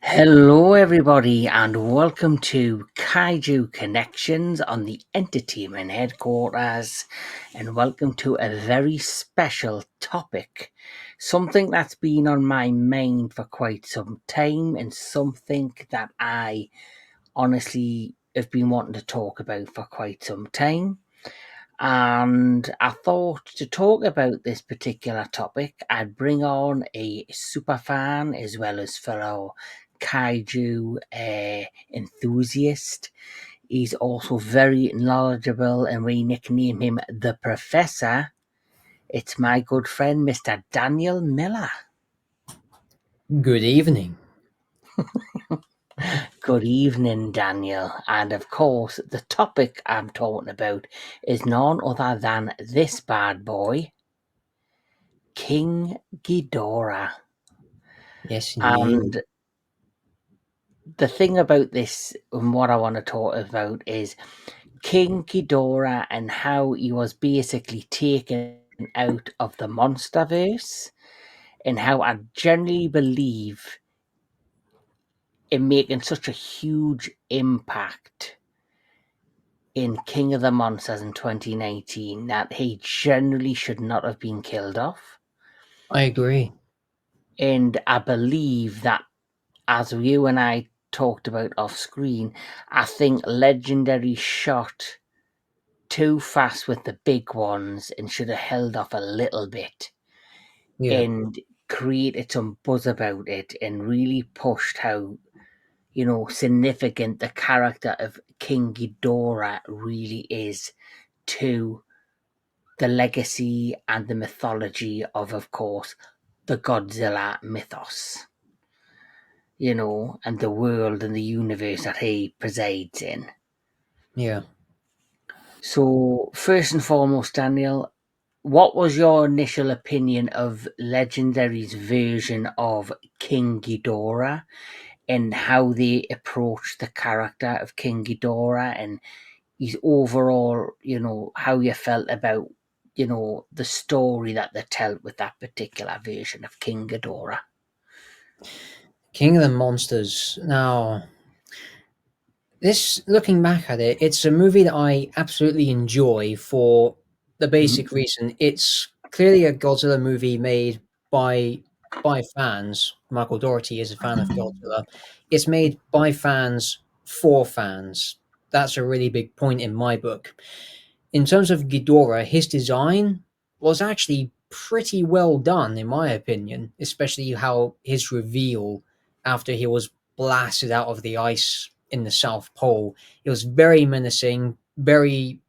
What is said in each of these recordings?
Hello, everybody, and welcome to Kaiju Connections on the Entertainment Headquarters. And welcome to a very special topic, something that's been on my mind for quite some time, and something that I honestly have been wanting to talk about for quite some time. And I thought to talk about this particular topic, I'd bring on a super fan as well as fellow kaiju enthusiast. He's also very knowledgeable, and we nickname him the Professor. It's my good friend, Mr. Daniel Miller. Good evening. Good evening, Daniel. And of course, the topic I'm talking about is none other than this bad boy, King Ghidorah. Yes, indeed. And the thing about this and what I want to talk about is King Ghidorah and how he was basically taken out of the MonsterVerse, and how I generally believe in making such a huge impact in King of the Monsters in 2019 that he generally should not have been killed off. I agree. And I believe that, as you and I talked about off screen, I think Legendary shot too fast with the big ones and should have held off a little bit Yeah. and created some buzz about it and really pushed how, significant the character of King Ghidorah really is to the legacy and the mythology of course, the Godzilla mythos, and the world and the universe that he presides in. Yeah. So, first and foremost, Daniel, what was your initial opinion of Legendary's version of King Ghidorah and how they approached the character of King Ghidorah and his overall, how you felt about, the story that they tell with that particular version of King Ghidorah? King of the Monsters. Now, this, looking back at it, it's a movie that I absolutely enjoy for the Mhm. basic reason it's clearly a Godzilla movie made by by fans. Michael Dougherty is a fan of Godzilla. It's made by fans for fans. That's a really big point in my book. In terms of Ghidorah, his design was actually pretty well done, in my opinion, especially how his reveal after he was blasted out of the ice in the South Pole. It was very menacing, very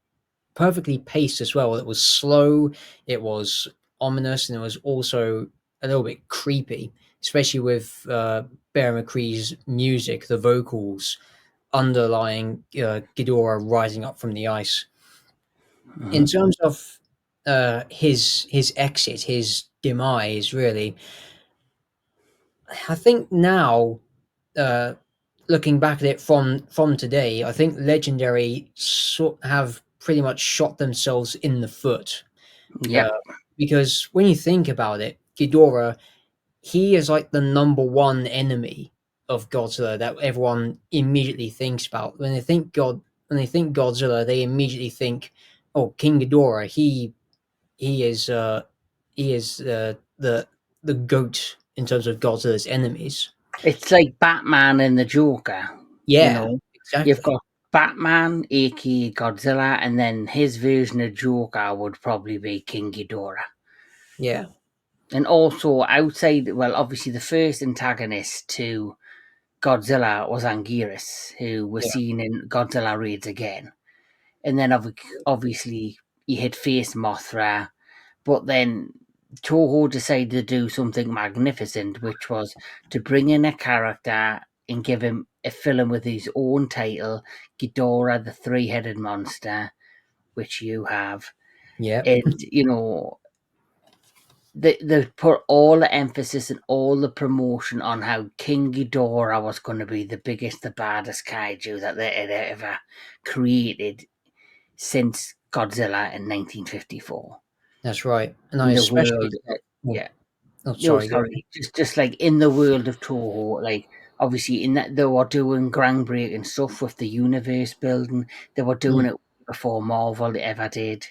perfectly paced as well. It was slow, it was ominous, and it was also a little bit creepy, especially with Bear McCree's music, the vocals underlying Ghidorah rising up from the ice. In Mhm. terms of his exit, his demise, really, I think now, uh, looking back at it from today, I think Legendary have pretty much shot themselves in the foot. Uh, Yep. because when you think about it, Ghidorah, he is like the number one enemy of Godzilla that everyone immediately thinks about. When they think Godzilla, they immediately think, "Oh, King Ghidorah. He is he is the goat in terms of Godzilla's enemies." It's like Batman and the Joker, you Yeah, know. You've exactly. got Batman, aka Godzilla, and then his version of Joker would probably be King Ghidorah. Yeah, And also outside, well, obviously the first antagonist to Godzilla was Anguirus, who was yeah, seen in Godzilla Raids Again. And then obviously he had faced Mothra, but then Toho decided to do something magnificent, which was to bring in a character and give him a film with his own title, Ghidorah the Three-Headed Monster, which you have. yeah. And, they put all the emphasis and all the promotion on how King Ghidorah was going to be the biggest, the baddest kaiju that they had ever created since Godzilla in 1954. That's right. And I In the especially, world, oh, yeah. Oh, No, sorry, go ahead. sorry. Just like in the world of Toho, like obviously in that they were doing groundbreaking stuff with the universe building. They were doing Mm, it before Marvel ever did.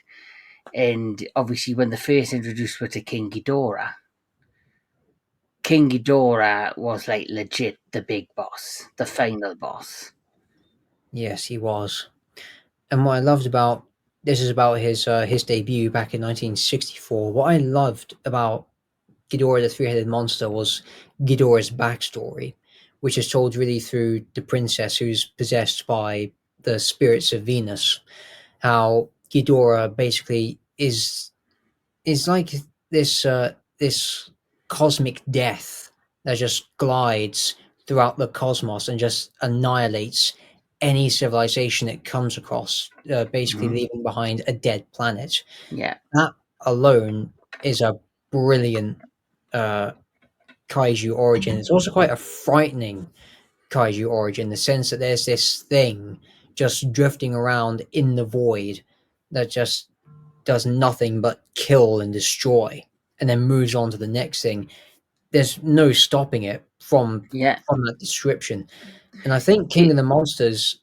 And obviously when they first introduced her to King Ghidorah was like legit the big boss, the final boss. yes, he was. And what I loved about this is about his debut back in 1964. What I loved about Ghidorah the Three-Headed Monster was Ghidorah's backstory, which is told really through the princess who's possessed by the spirits of Venus. How Ghidorah basically is like this cosmic death that just glides throughout the cosmos and just annihilates any civilization it comes across, basically Mhm. leaving behind a dead planet. Yeah, That alone is a brilliant uh, kaiju origin. It's also quite a frightening kaiju origin in the sense that there's this thing just drifting around in the void that just does nothing but kill and destroy and then moves on to the next thing. There's no stopping it yeah. from that description. And I think King It, of the Monsters,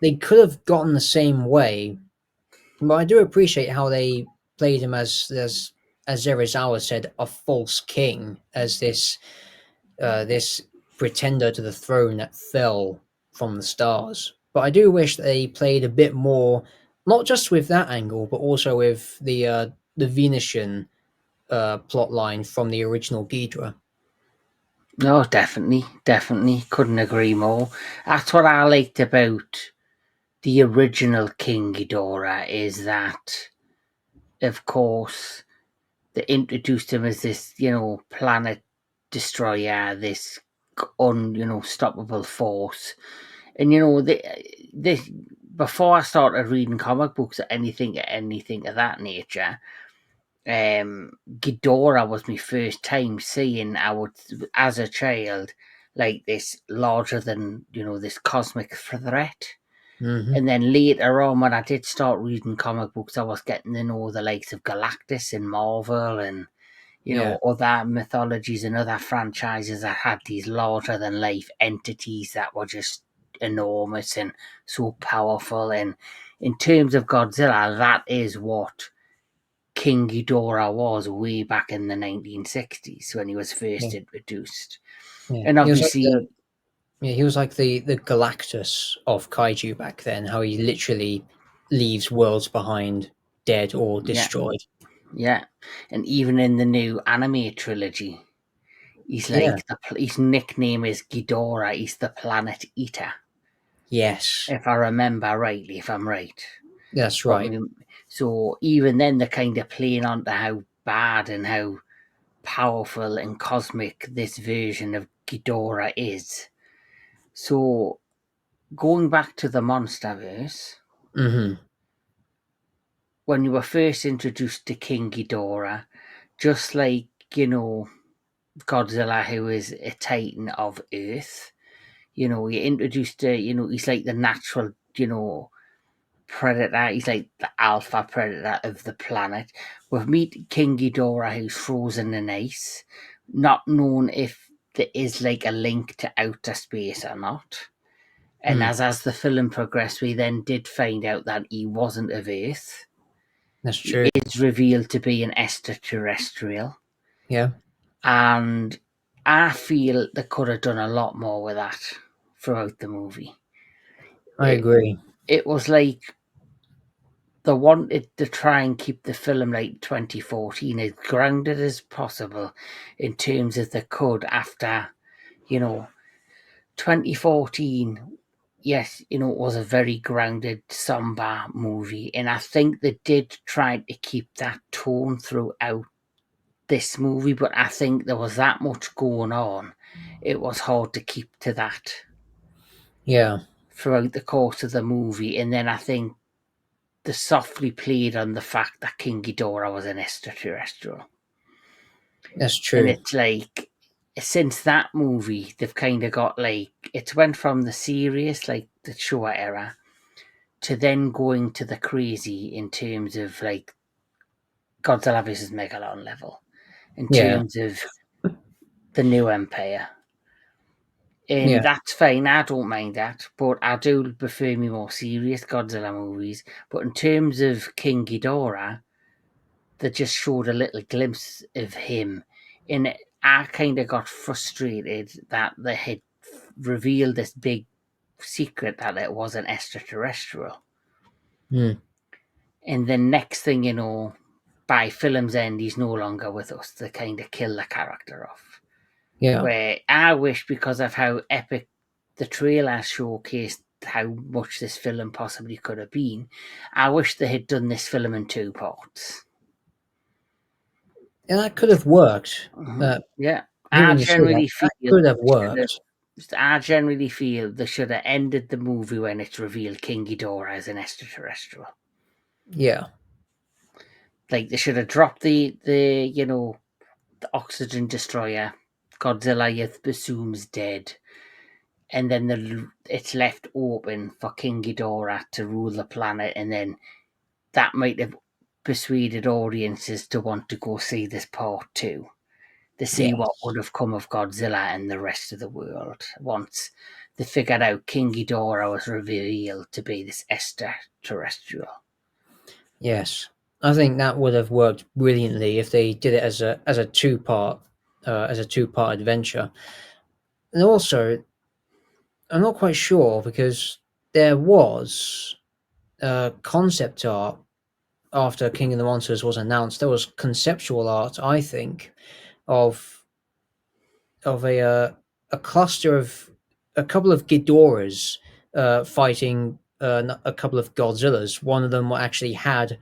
they could have gotten the same way, but I do appreciate how they played him as Zerazawa said, a false king, as this pretender to the throne that fell from the stars. But I do wish they played a bit more, not just with that angle, but also with the Venusian plot line from the original Ghidorah. no, definitely, definitely. Couldn't agree more. That's what I liked about the original King Ghidorah is that, of course, they introduced him as this, planet destroyer, this stoppable force. And this before I started reading comic books or anything of that nature, Ghidorah was my first time seeing our as a child, like this larger than this cosmic threat. Hmm. And then later on, when I did start reading comic books, I was getting to know the likes of Galactus and Marvel and Yeah, other mythologies and other franchises that had these larger than life entities that were just enormous and so powerful. And in terms of Godzilla, that is what King Ghidorah was way back in the 1960s when he was yeah, first introduced. yeah. And He was like obviously, the Galactus of kaiju back then. How he literally leaves worlds behind, dead or yeah, destroyed. yeah. And even in the new anime trilogy, he's Yeah. like his nickname is Ghidorah. He's the Planet Eater, Yes, if I remember rightly. If I'm right, that's but right. so even then they're kind of playing on to how bad and how powerful and cosmic this version of Ghidorah is. So going back to the MonsterVerse, Hmm. when you were first introduced to King Ghidorah, just like Godzilla, who is a titan of Earth, you introduced to he's like the natural predator. He's like the alpha predator of the planet. We've meet King Ghidorah, who's frozen in ice, not known if there is like a link to outer space or not. And Mm, as the film progressed, we then did find out that he wasn't of Earth. that's He true. is revealed to be an extraterrestrial, Yeah, and I feel they could have done a lot more with that throughout the movie. I It agree. it was like they wanted to try and keep the film like 2014 as grounded as possible in terms of they could after you know 2014. Yes, it was a very grounded somber movie, and I think they did try to keep that tone throughout this movie, but I think there was that much going on, it was hard to keep to that Yeah, throughout the course of the movie. And then I think they softly played on the fact that King Ghidorah was an extraterrestrial. that's And true. it's like, since that movie, they've kind of got like, it went from the serious, like the Showa era, to then going to the crazy in terms of like Godzilla versus Megalon level, in Yeah, terms of the new empire. And Yeah. that's fine, I don't mind that, but I do prefer me more serious Godzilla movies. But in terms of King Ghidorah, they just showed a little glimpse of him. And I kind of got frustrated that they had revealed this big secret that it was an extraterrestrial. Mm. And then next thing you know, by film's end, he's no longer with us. They kind of kill the character off. Yeah. Where I wish, because of how epic the trailer showcased how much this film possibly could have been, I wish they had done this film in two parts. And that could have worked. Yeah, I Hearing you say that, generally that feel could have they should have. worked. I generally feel they should have ended the movie when it's revealed King Ghidorah as an extraterrestrial. Yeah. Like they should have dropped the oxygen destroyer. Godzilla you assumes dead, and then it's left open for King Ghidorah to rule the planet, and then that might have persuaded audiences to want to go see this part two, to see what Yes. would have come of Godzilla and the rest of the world once they figured out King Ghidorah was revealed to be this extraterrestrial. Yes. I think that would have worked brilliantly if they did it as a two part adventure. And also, I'm not quite sure because there was concept art after King of the Monsters was announced. There was conceptual art, I think, of of a cluster of a couple of Ghidorahs fighting a couple of Godzillas. One of them actually had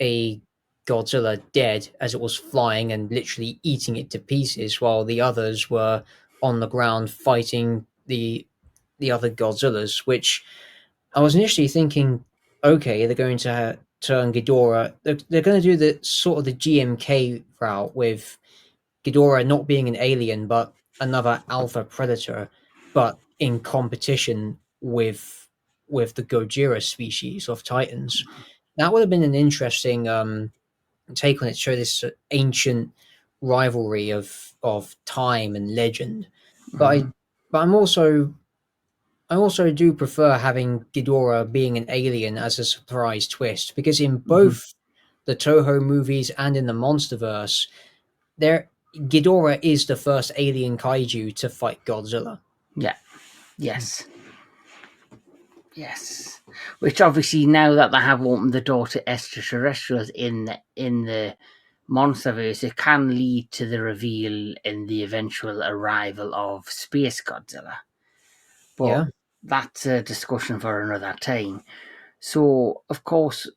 a Godzilla dead as it was flying and literally eating it to pieces, while the others were on the ground fighting the other Godzillas. Which I was initially thinking, okay, they're going to turn Ghidorah. They're going to do the sort of the GMK route with Ghidorah not being an alien but another alpha predator, but in competition with the Gojira species of Titans. That would have been an interesting take on it. Show this ancient rivalry of time and legend, but Mm-hmm. I also do prefer having Ghidorah being an alien as a surprise twist because in Mm-hmm. both the Toho movies and in the MonsterVerse, there Ghidorah is the first alien kaiju to fight Godzilla. Yeah. Yes. Yes, which obviously now that they have opened the door to extraterrestrials in the MonsterVerse, it can lead to the reveal and the eventual arrival of Space Godzilla. But Yeah. that's a discussion for another time. So, of course,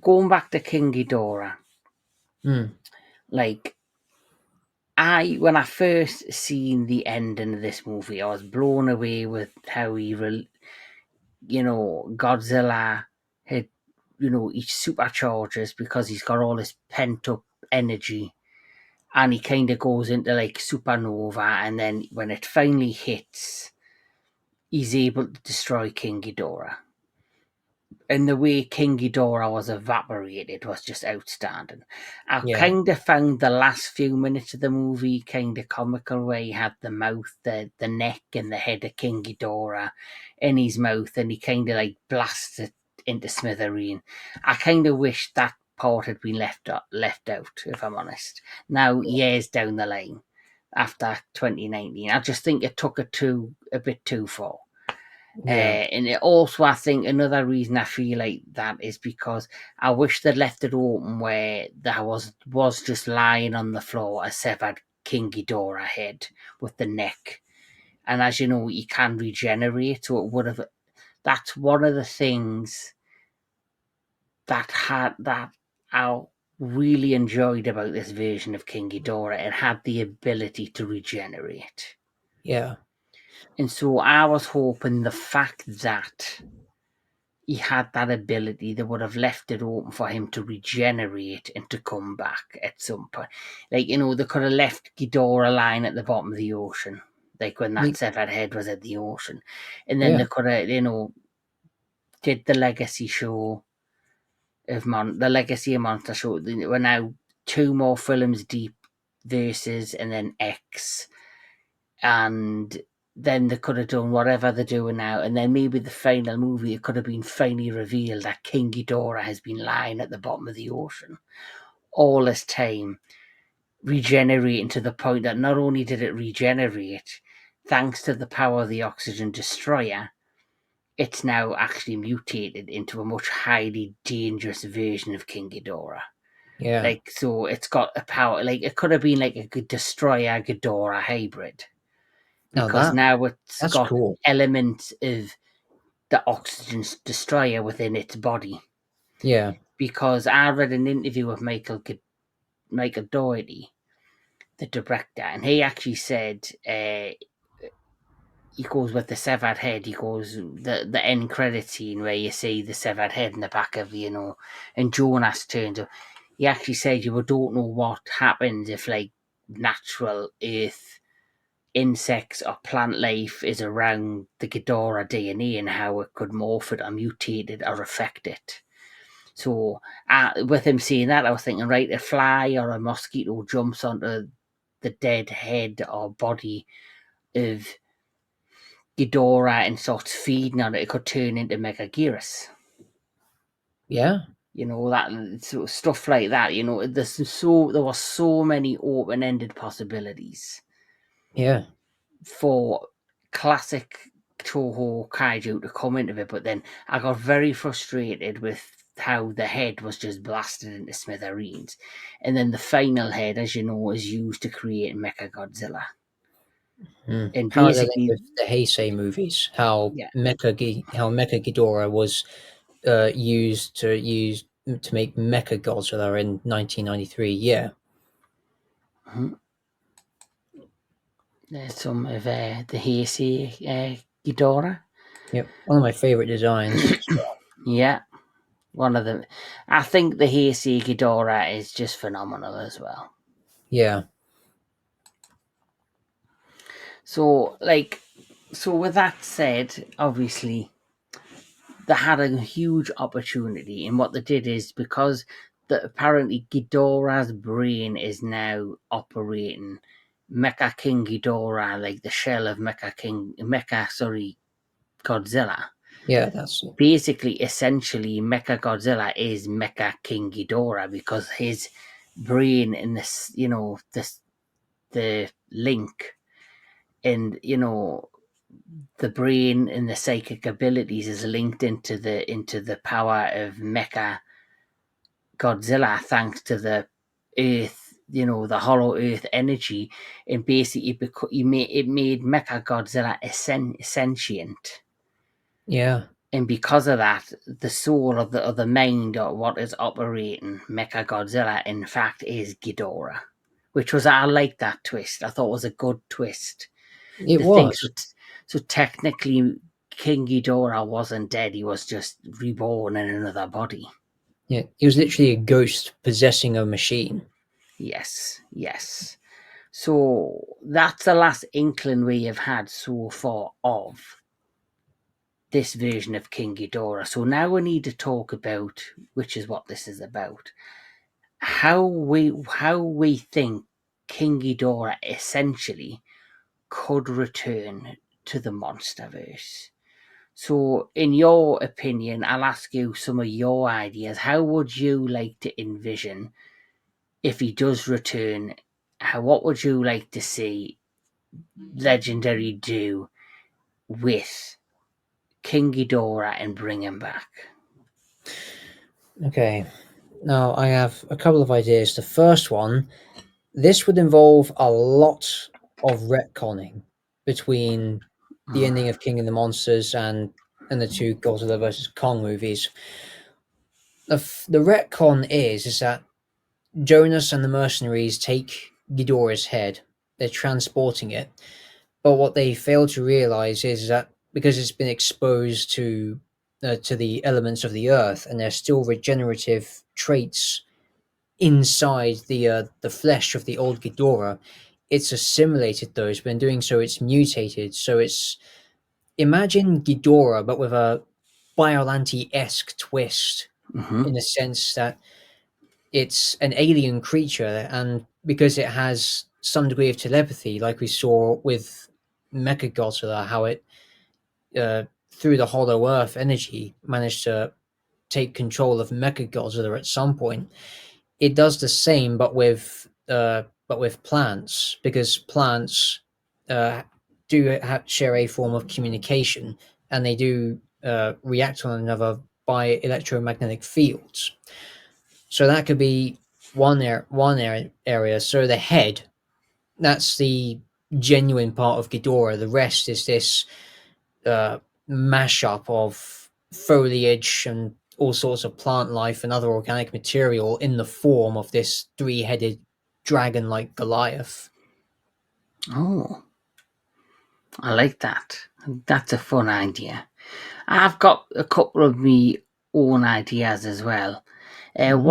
going back to King Ghidorah, Mm. like when I first seen the ending of this movie, I was blown away with how Godzilla had, he supercharges because he's got all this pent up energy, and he kind of goes into like supernova, and then when it finally hits, he's able to destroy King Ghidorah. And the way King Ghidorah was evaporated was just outstanding. I Yeah. kind of found the last few minutes of the movie kind of comical, where he had the mouth, the neck, and the head of King Ghidorah in his mouth, and he kind of like blasts it into smithereen. I kind of wish that part had been left out, if I'm honest. Now, years down the line, after 2019, I just think it took it a bit too far. Yeah. And it also, I think, another reason I feel like that is because I wish they'd left it open where there was just lying on the floor a severed King Ghidorah head with the neck, and as you know, he can regenerate. So it would have. That's one of the things that I really enjoyed about this version of King Ghidorah. It had the ability to regenerate, Yeah. and so I was hoping the fact that he had that ability, they would have left it open for him to regenerate and to come back at some point. Like, they could have left Ghidorah lying at the bottom of the ocean, like when that Me- severed head was at the ocean. And then Yeah. they could have, did the legacy show the legacy of Monster show. We're now two more films deep versus and then X, and then they could have done whatever they're doing now, and then maybe the final movie it could have been finally revealed that King Ghidorah has been lying at the bottom of the ocean all this time, regenerating to the point that not only did it regenerate, thanks to the power of the oxygen destroyer, it's now actually mutated into a much highly dangerous version of King Ghidorah. Yeah. Like, so it's got a power, like, it could have been like a destroyer Ghidorah hybrid, Now because now it's that's got cool. elements of the oxygen destroyer within its body. Yeah. Because I read an interview with Michael Doherty, the director, and he actually said, he goes with the severed head. He goes the end credit scene where you see the severed head in the back of, and Jonas turns up. He actually said you don't know what happens if, like, natural Earth insects or plant life is around the Ghidorah DNA, and how it could morph it or mutate it or affect it. So, with him saying that, I was thinking, right, a fly or a mosquito jumps onto the dead head or body of Ghidorah and starts feeding on it, it could turn into Megaguirus. Yeah. That sort of stuff like that. There were so many open-ended possibilities Yeah. for classic Toho kaiju to come into it, but then I got very frustrated with how the head was just blasted into smithereens, and then the final head, as you know, is used to create Mechagodzilla, and How are they linked basically, with the Heisei movies? yeah. How Mecha Ghidorah was used to make Mecha Godzilla in 1993. Yeah. Mhm. There's some of the Heisei Ghidorah. Yep. One of my favorite designs as well. Yeah, one of them. I think the Heisei Ghidorah is just phenomenal as well. Yeah. So, like, with that said, obviously they had a huge opportunity, and what they did is, because apparently Ghidorah's brain is now operating Mecha King Ghidorah, like the shell of Godzilla. Yeah. That's Basically, essentially, Mecha Godzilla is Mecha King Ghidorah, because his brain in this, the link, and the brain and the psychic abilities is linked into the power of Mecha Godzilla, thanks to the Earth, the Hollow Earth energy, and basically it made Mecha Godzilla sentient. yeah. And because of that, the soul of the mind, or what is operating Mecha Godzilla, in fact, is Ghidorah, which was, I like that twist. I thought it was a good twist It to think. So, was. so technically, King Ghidorah wasn't dead; he was just reborn in another body. Yeah. He was literally a ghost possessing a machine. Yes, yes. So that's the last inkling we have had so far of this version of King Ghidorah. So now we need to talk about, which is what this is about, how we think King Ghidorah essentially could return to the MonsterVerse. So, in your opinion, I'll ask you some of your ideas. How would you like to envision, if he does return? What would you like to see Legendary do with King Ghidorah and bring him back? Okay. Now I have a couple of ideas. The first one, this would involve a lot of retconning between the Mm, ending of King of the Monsters and the two Godzilla versus Kong movies. The retcon is that Jonas and the mercenaries take Ghidorah's head. They're transporting it, but what they fail to realize is that because it's been exposed to the elements of the earth, and there's still regenerative traits inside the flesh of the old Ghidorah, it's assimilated those, but in doing so, it's mutated. So it's imagine Ghidorah, but with a Biollante-esque twist, hmm in the sense that it's an alien creature, and because it has some degree of telepathy, like we saw with Mechagodzilla, how it through the Hollow Earth energy managed to take control of Mechagodzilla at some point. It does the same, but with plants, because plants uh, share a form of communication, and they do react to one another by electromagnetic fields. So that could be area. So the head, that's the genuine part of Ghidorah. The rest is this uh, mashup of foliage and all sorts of plant life and other organic material in the form of this three-headed dragon-like Goliath. Oh, I like that. That's a fun idea. I've got a couple of me own ideas as well. Mhm.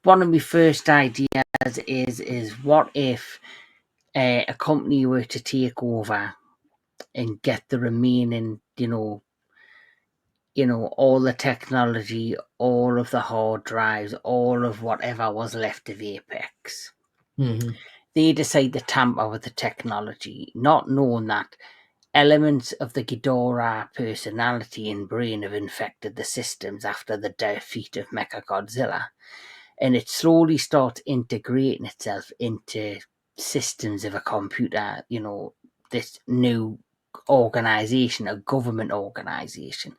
One of my first ideas is what if a company were to take over and get the remaining, all the technology, all of the hard drives, all of whatever was left of Apex. Mhm. They decide to tamper with the technology, not knowing that elements of the Ghidorah personality and brain have infected the systems after the defeat of Mechagodzilla, and it slowly starts integrating itself into systems of a computer, this new organization, a government organization.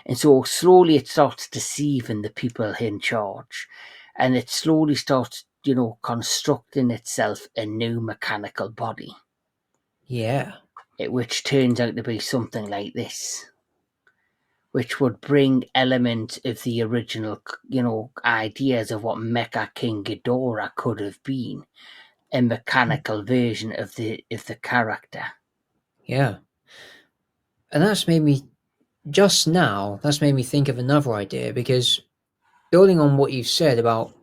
And so slowly it starts deceiving the people in charge, and it slowly starts, constructing itself a new mechanical body, Yeah. which turns out to be something like this, which would bring elements of the original, ideas of what Mecha King Ghidorah could have been, a mechanical version of the character. Yeah. And that's made me think of another idea, because building on what you've said about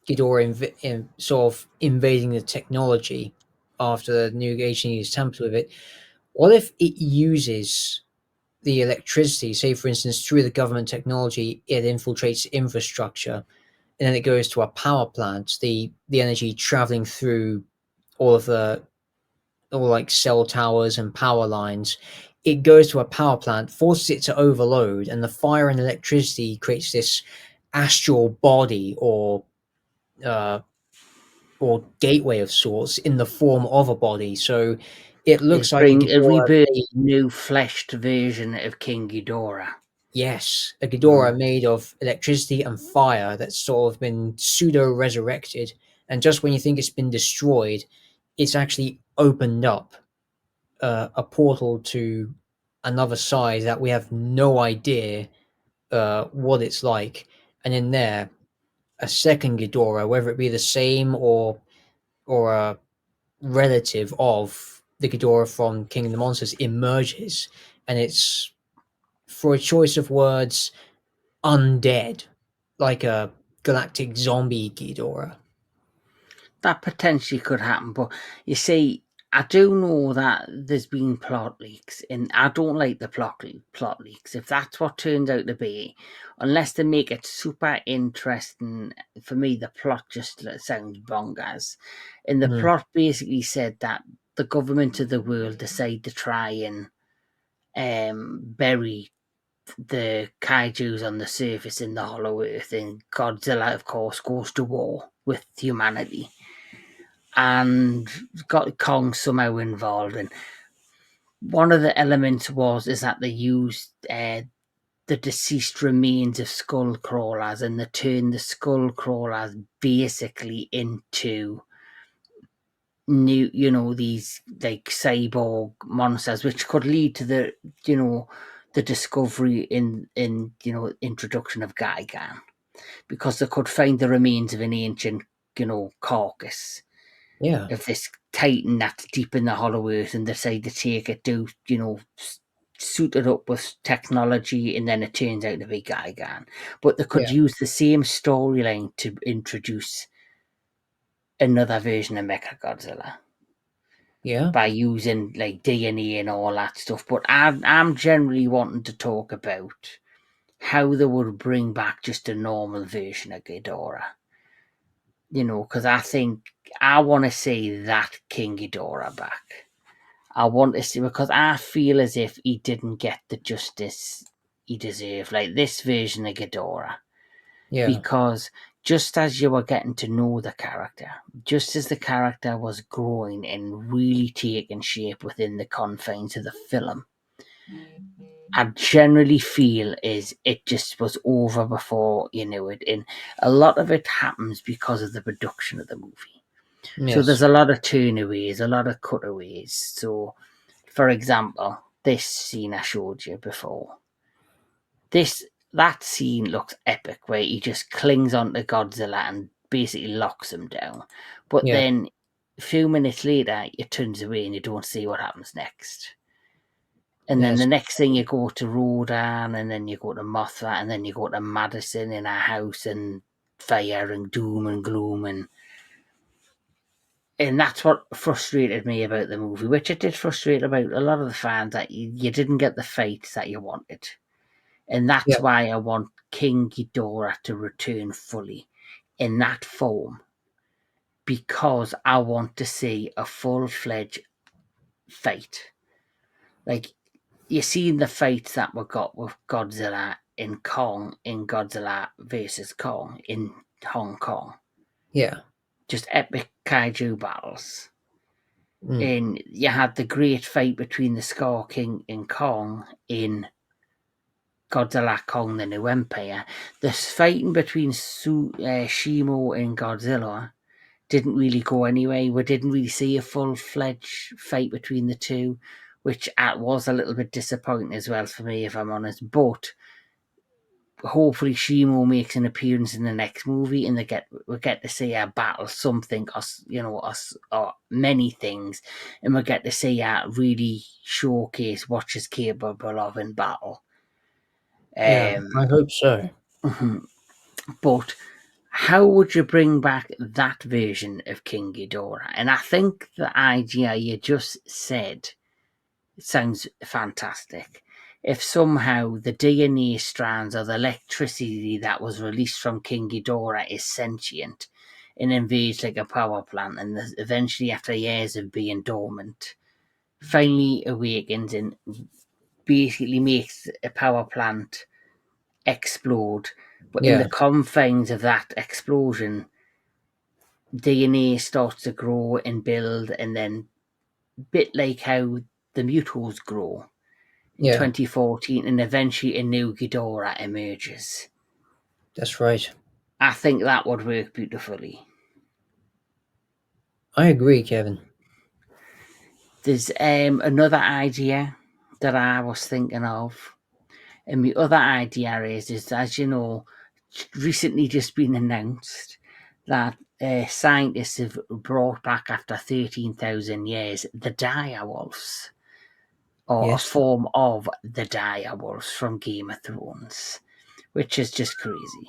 Ghidorah sort of invading the technology after the new H is tampered with it, what if it uses the electricity, say for instance, through the government technology, it infiltrates infrastructure, and then it goes to a power plant, the energy traveling through all of the all like cell towers and power lines, it goes to a power plant, forces it to overload, and the fire and electricity creates this astral body uh, or gateway of sorts in the form of a body. So it looks like a A Ghidorah rebirth, made, new fleshed version of King Ghidorah. yes, a Ghidorah Mm. made of electricity and fire that's sort of been pseudo resurrected. And just when you think it's been destroyed, it's actually opened up a portal to another side that we have no idea what it's like. And in there, a second Ghidorah, whether it be the same or a relative of the Ghidorah from King of the Monsters, emerges, and it's, for a choice of words, undead, like a galactic zombie Ghidorah. That potentially could happen, but you see, I do know that there's been plot leaks, and I don't like the plot leaks. If that's what turns out to be, unless they make it super interesting, for me the plot just sounds bonkers. And the Mm, plot basically said that the government of the world decide to try and bury the kaiju's on the surface in the Hollow Earth, and Godzilla, of course, goes to war with humanity and got Kong somehow involved. And one of the elements is that they used the deceased remains of skull crawlers, and they turned the skull crawlers basically into new, these like cyborg monsters, which could lead to you know, the discovery introduction of Gigan, because they could find the remains of an ancient, carcass yeah, of this titan that's deep in the hollow earth, and decide to take it to, suit it up with technology, and then it turns out to be Gigan. But they could yeah, use the same storyline to introduce another version of Mechagodzilla yeah, by using like DNA and all that stuff. But I'm generally wanting to talk about how they would bring back just a normal version of Ghidorah. because I want to see that King Ghidorah back. I want to see, because I feel as if he didn't get the justice he deserved, like this version of Ghidorah. Yeah. Because just as you were getting to know the character, just as the character was growing and really taking shape within the confines of the film, I generally feel is it just was over before you knew it. And a lot of it happens because of the production of the movie. So there's Yes. a lot of turnaways, a lot of cutaways. So, for example, this scene I showed you before. That scene looks epic, where he just clings onto Godzilla and basically locks him down. But Yeah. then a few minutes later, it turns away and you don't see what happens next. And then Yes. the next thing you go to Rodan, and then you go to Mothra, and then you go to Madison in her house, and fire and doom and gloom, and that's what frustrated me about the movie, which it did frustrate about a lot of the fans, that you didn't get the fights that you wanted. And Yeah. that's why I want King Ghidorah to return fully in that form, because I want to see a full fledged fight. Like, you seen the fights that we got with Godzilla in Kong, in Godzilla versus Kong in Hong Kong. Yeah. Just epic kaiju battles. Mm. And you had the great fight between the Scar King and Kong in Godzilla Kong the New Empire. This fighting between Shimo and Godzilla didn't really go anyway. We didn't really see a full fledged fight between the two, which was a little bit disappointing as well for me, if I'm honest. But hopefully Shimo makes an appearance in the next movie, and we get to see her battle something, or many things, and we get to see her really showcase what she's capable of in battle. Yeah. I Um, hope so. but how would you bring back that version of King Ghidorah? And I think the idea you just said, it sounds fantastic. If somehow the DNA strands or the electricity that was released from King Ghidorah is sentient and invades like a power plant, and eventually, after years of being dormant, finally awakens and basically makes a power plant explode. But in the Yeah. confines of that explosion, DNA starts to grow and build, and then, bit like how the Mutos grow in Yeah. 2014, and eventually a new Ghidorah emerges. That's right. I think that would work beautifully. I agree, Kevin. There's another idea that I was thinking of, and the other idea is, as you know, recently just been announced that scientists have brought back, after 13,000 years, the dire wolves, or a Yes. form of the dire wolves from Game of Thrones, which is just crazy.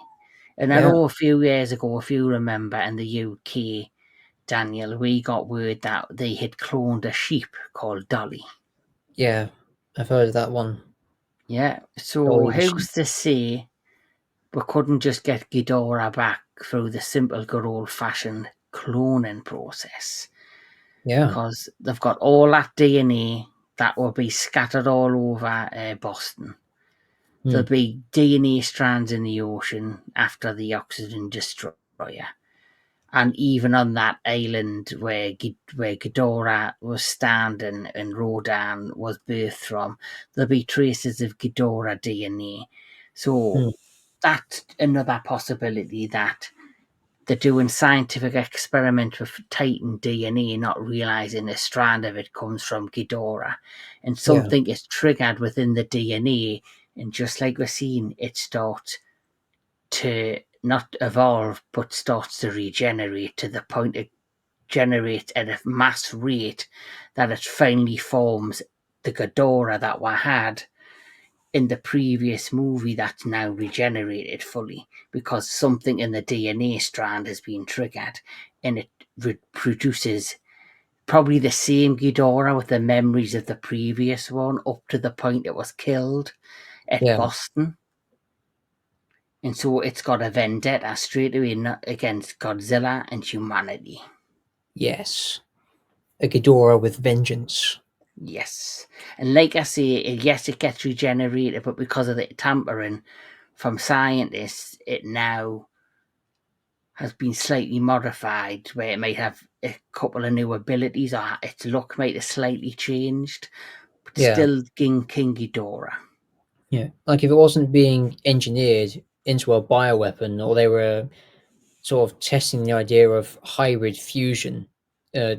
And I Yeah. know a few years ago, if you remember, in the UK, Daniel, we got word that they had cloned a sheep called Dolly. Yeah. I've heard of that one. Yeah, so Dolly the who's sheep. to say we couldn't just get Ghidorah back through the simple, good old fashioned cloning process? Yeah. Because they've got all that DNA that will be scattered all over Boston. Hmm. There'll be DNA strands in the ocean after the oxygen destroyer. And even on that island where Ghidorah was standing and Rodan was birthed from, there'll be traces of Ghidorah DNA. So Hmm. that's another possibility, that they're doing scientific experiments with Titan DNA, not realizing a strand of it comes from Ghidorah, and Yeah. something is triggered within the DNA, and just like we're seeing, it starts to not evolve but starts to regenerate to the point it generates at a mass rate that it finally forms the Ghidorah that we had in the previous movie, that's now regenerated fully because something in the DNA strand has been triggered, and it produces probably the same Ghidorah with the memories of the previous one up to the point it was killed at Yeah. Boston. and so it's got a vendetta straight away against Godzilla and humanity. Yes, a Ghidorah with vengeance. Yes, and like I say, yes, it gets regenerated, but because of the tampering from scientists, it now has been slightly modified, where it might have a couple of new abilities, or its look might have slightly changed, but Yeah, still King Ghidorah. yeah. Like if it wasn't being engineered into a bioweapon, or they were sort of testing the idea of hybrid fusion uh,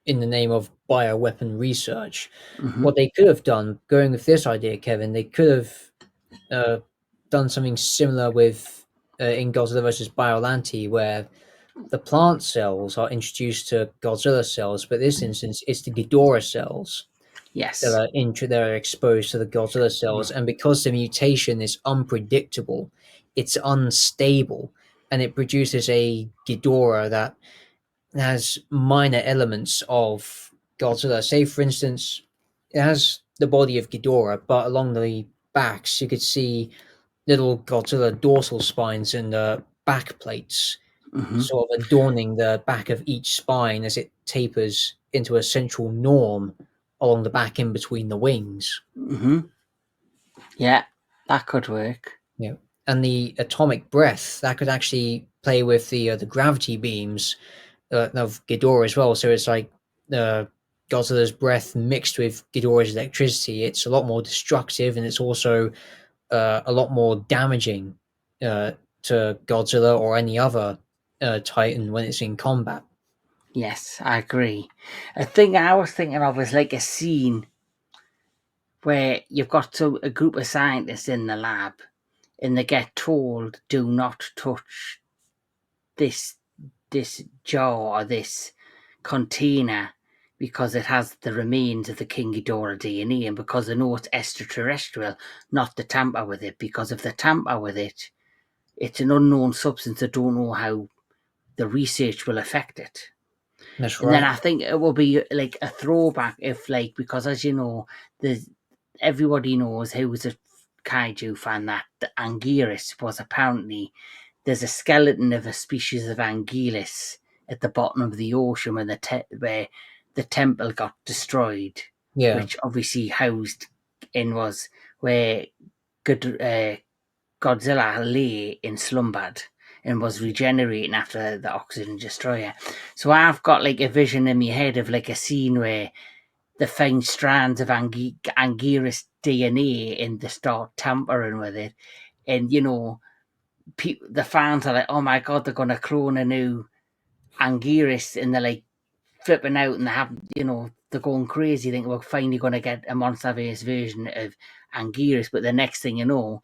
in the name of bioweapon research. Hmm. What they could have done, going with this idea, Kevin, they could have uh, done something similar with in Godzilla versus Biollante, where the plant cells are introduced to Godzilla cells, but in this instance, it's the Ghidorah cells Yes. that are exposed to the Godzilla cells, and because the mutation is unpredictable, it's unstable, and it produces a Ghidorah that has minor elements of Godzilla. Say, for instance, it has the body of Ghidorah, but along the backs you could see little Godzilla dorsal spines and back plates, Hmm. sort of adorning the back of each spine as it tapers into a central norm along the back in between the wings. Hmm. Yeah, that could work. Yeah, and the atomic breath that could actually play with the gravity beams of Ghidorah as well. So it's like uh, Godzilla's breath mixed with Ghidorah's electricity. It's a lot more destructive, and it's also a lot more damaging uh, to Godzilla or any other Titan when it's in combat. Yes, I agree. A thing I was thinking of was like a scene where you've got a group of scientists in the lab, and they get told, "Do not touch this jar or this container because it has the remains of the King Ghidorah DNA, and because they know it's extraterrestrial, not to tamper with it, because if they tamper with it, it's an unknown substance. They don't know how the research will affect it." That's And then right. I think it will be like a throwback if, like, because as you know, there's everybody knows who was a kaiju fan that the Anguirus was apparently, there's a skeleton of a species of Anguillus at the bottom of the ocean where the temple got destroyed, Yeah, which obviously housed in was where Godzilla lay in slumbered and was regenerating after the oxygen destroyer. So I've got like a vision in my head of like a scene where they find strands of Anguirus DNA and they start tampering with it, and the fans are like, "Oh my god, they're gonna clone a new Anguirus," and they're like flipping out, and they're going crazy, thinking we're finally gonna get a MonsterVerse version of Anguirus. But the next thing you know,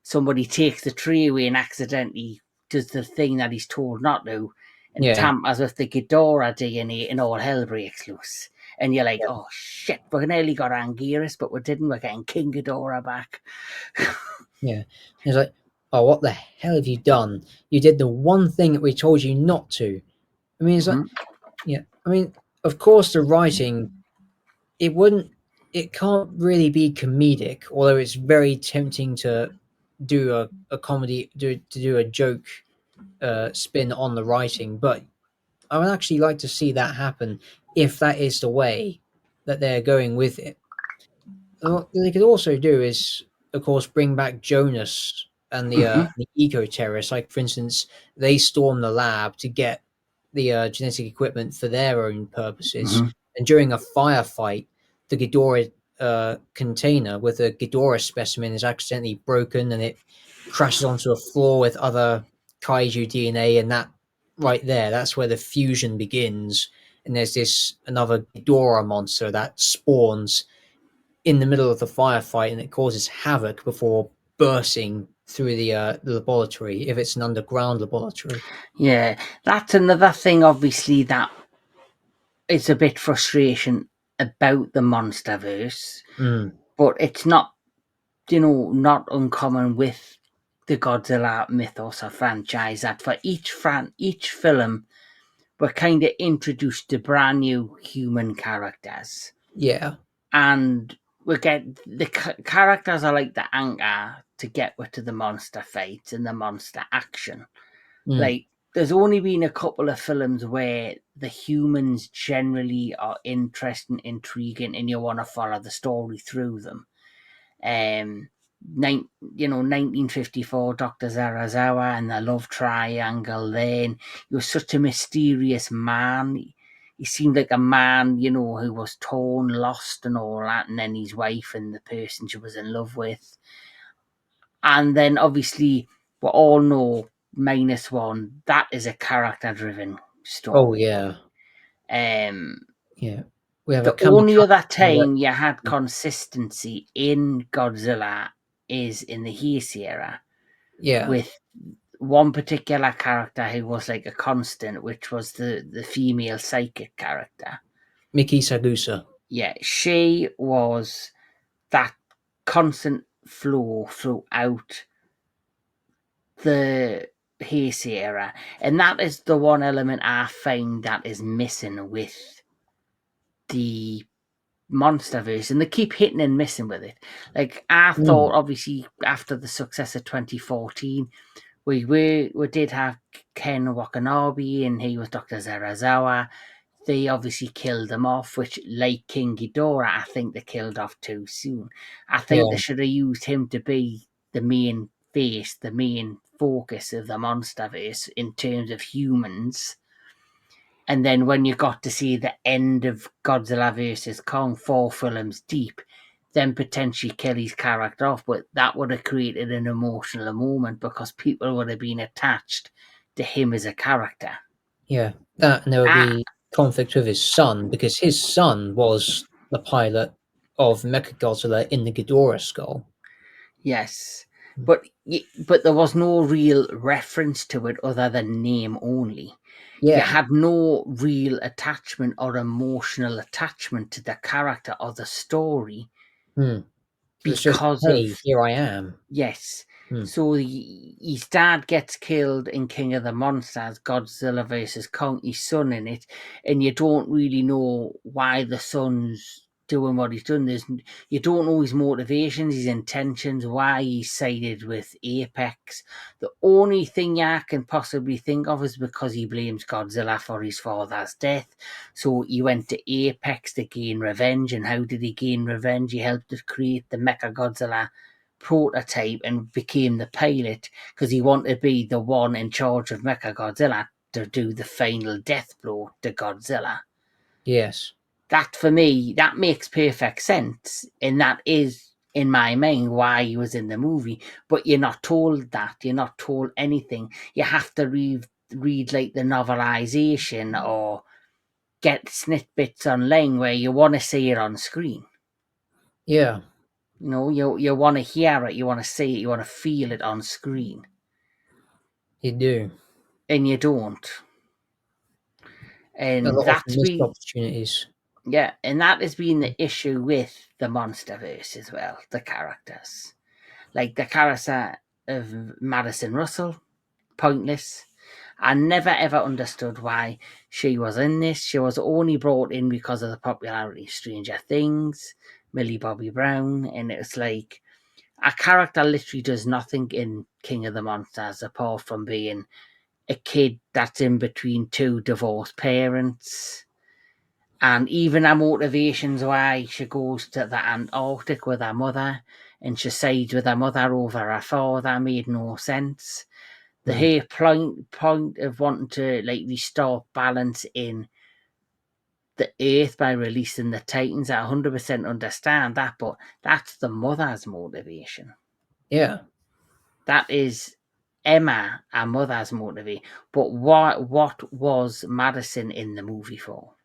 somebody takes the tree away and accidentally does the thing that he's told not to, and yeah, tampers with the Ghidorah DNA, and all hell breaks loose. And you're like, yeah, "Oh shit, we nearly got Anguirus, but we didn't. We're getting King Ghidorah back." yeah. It's like, oh, what the hell have you done? You did the one thing that we told you not to. I mean, it's like, Hmm. yeah. I mean, of course, the writing it wouldn't, it can't really be comedic, although it's very tempting to do a comedy, to do a joke spin on the writing. But I would actually like to see that happen if that is the way that they're going with it. What they could also do is, of course, bring back Jonas and Hmm. the eco terrorists. Like, for instance, they storm the lab to get the genetic equipment for their own purposes, Hmm. and during a firefight, the Ghidorah container with a Ghidorah specimen is accidentally broken, and it crashes onto a floor with other kaiju DNA, and that right there, that's where the fusion begins. And there's this another Ghidorah monster that spawns in the middle of the firefight, and it causes havoc before bursting through the laboratory if it's an underground laboratory. Yeah, that's another thing. Obviously, that is a bit frustration about the MonsterVerse, Mm, but it's not uncommon with the Godzilla mythos or franchise that for each film we're kind of introduced to brand new human characters, yeah, and we get the characters are like the anchor. to get to the monster fights and the monster action. Mm. Like, there's only been a couple of films where the humans generally are interesting, intriguing, and you want to follow the story through them. Um, 1954, Dr. Zarazawa and the love triangle. Then he was such a mysterious man. He seemed like a man, who was torn, lost, and all that. And then his wife and the person she was in love with. And then obviously, we all know minus one, that is a character driven Oh story. yeah, Um, yeah. We have a the only other kamikaze. time you had consistency in Godzilla is in the Heisei era Yeah, with one particular character who was like a constant, which was the female psychic character. Miki Sagusa. Yeah, she was that constant flow throughout the Heisei era, and that is the one element I find that is missing with the MonsterVerse, and they keep hitting and missing with it. Like, I thought, Mm. obviously, after the success of 2014, we did have Ken Watanabe, and he was Dr. Zarazawa. They obviously killed him off, which, like King Ghidorah, I think they killed off too soon. I think they Yeah, should have used him to be the main face, the main focus of the MonsterVerse in terms of humans. And then when you got to see the end of Godzilla versus Kong 4 films deep, then potentially kill his character off. But that would have created an emotional moment because people would have been attached to him as a character. yeah. That, and there would Ah, be conflict with his son because his son was the pilot of Mechagodzilla in the Ghidorah skull. yes. But there was no real reference to it other than name only. You Yeah. had no real attachment or emotional attachment to the character or the story Hmm. So it's just, because of. hey, here I am. Yes. Hmm. So his dad gets killed in King of the Monsters, Godzilla versus Kong, his son in it, and you don't really know why the son's doing what he's done. You don't know his motivations, his intentions, why he's sided with Apex. The only thing I can possibly think of is because he blames Godzilla for his father's death. So he went to Apex to gain revenge, and how did he gain revenge? He helped to create the Mecha Godzilla prototype and became the pilot because he wanted to be the one in charge of Mechagodzilla to do the final death blow to Godzilla. Yes. That, for me, that makes perfect sense, and that is in my mind why he was in the movie. But you're not told that. You're not told anything. You have to read like the novelization or get snippets online where you want to see it on screen. Yeah, You want to hear it, you want to see it, you want to feel it on screen, you do. and you don't. A And lot of that's missed been opportunities. Yeah, and that has been the issue with the MonsterVerse as well. The characters, like the character of Madison Russell, pointless. I never ever understood why she was in this. She was only brought in because of the popularity of Stranger Things, Millie Bobby Brown, and it's like a character literally does nothing in King of the Monsters apart from being a kid that's in between two divorced parents. And even her motivations why she goes to the Antarctic with her mother and she sides with her mother over her father made no sense. The Hmm. whole point of wanting to like restore balance in the earth by releasing the Titans, I 100% understand that, but that's the mother's motivation. Yeah. That is Emma, our mother's motivation. But what was Madison in the movie for?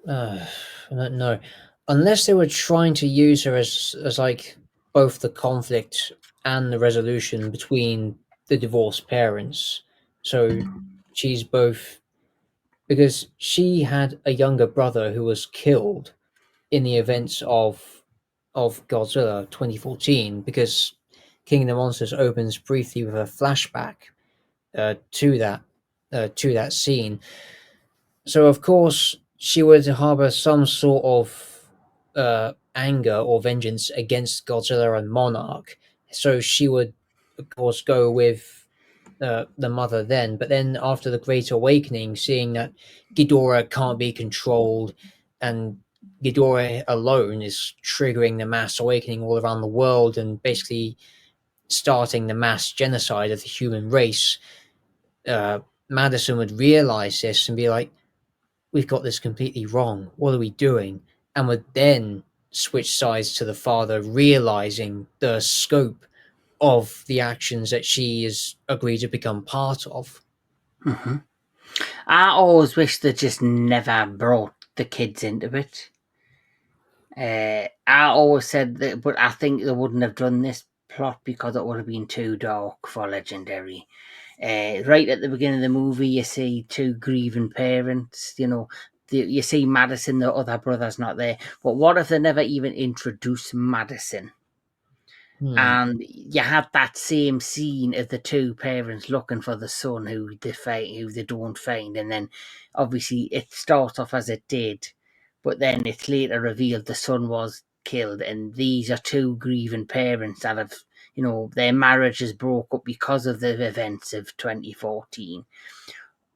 Uh, I don't know. Unless they were trying to use her as like both the conflict and the resolution between the divorced parents. So she's both, because she had a younger brother who was killed in the events of Godzilla 2014, because King of the Monsters opens briefly with a flashback to that scene. So of course she would harbor some sort of anger or vengeance against Godzilla and Monarch. So she would, of course, go with the mother then. But then after the Great Awakening, seeing that Ghidorah can't be controlled and Ghidorah alone is triggering the mass awakening all around the world and basically starting the mass genocide of the human race, uh, Madison would realize this and be like, we've got this completely wrong. What are we doing? And would then switch sides to the father, realizing the scope of the actions that she has agreed to become part of. Hmm. I always wish they just never brought the kids into it. I always said that, but I think they wouldn't have done this plot because it would have been too dark for Legendary. Right at the beginning of the movie, you see two grieving parents. You see Madison, the other brother's not there. But what if they never even introduced Madison? Hmm. And you had that same scene of the two parents looking for the son who they don't find, and then obviously it starts off as it did, but then it's later revealed the son was killed, and these are two grieving parents that have, their marriage is broke up because of the events of 2014.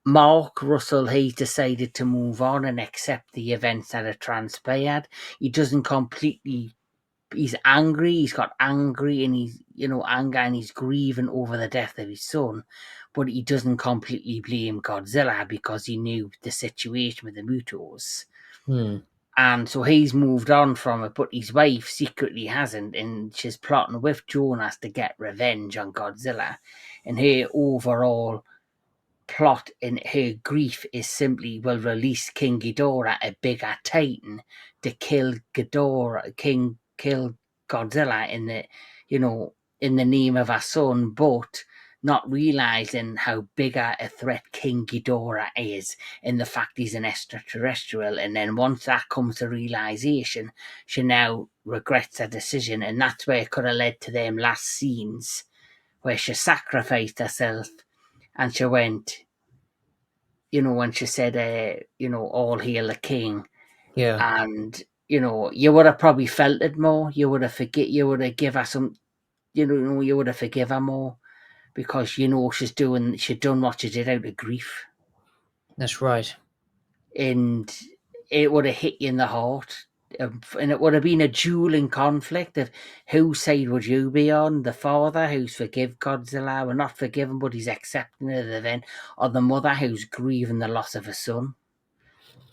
Mark Russell, he decided to move on and accept the events that had transpired. He doesn't completely He's angry. He's got angry and he's anger and he's grieving over the death of his son, but he doesn't completely blame Godzilla because he knew the situation with the Mutos, Hmm. and so he's moved on from it. But his wife secretly hasn't, and she's plotting with Jonas to get revenge on Godzilla, and her overall plot in her grief is simply will release King Ghidorah, a bigger titan, to kill Godzilla in the name of her son, but not realizing how bigger a threat King Ghidorah is and the fact he's an extraterrestrial. And then once that comes to realization, she now regrets her decision, and that's where it could have led to them last scenes where she sacrificed herself and she went, when she said, all hail the king. Yeah, And, you would have probably felt it more. You would have give her some, you would have forgive her more because, she'd done what she did out of grief. that's right. And it would have hit you in the heart. And it would have been a dueling conflict of whose side would you be on? The father who's forgive Godzilla, well, not forgiven, but he's accepting of the event, or the mother who's grieving the loss of a son.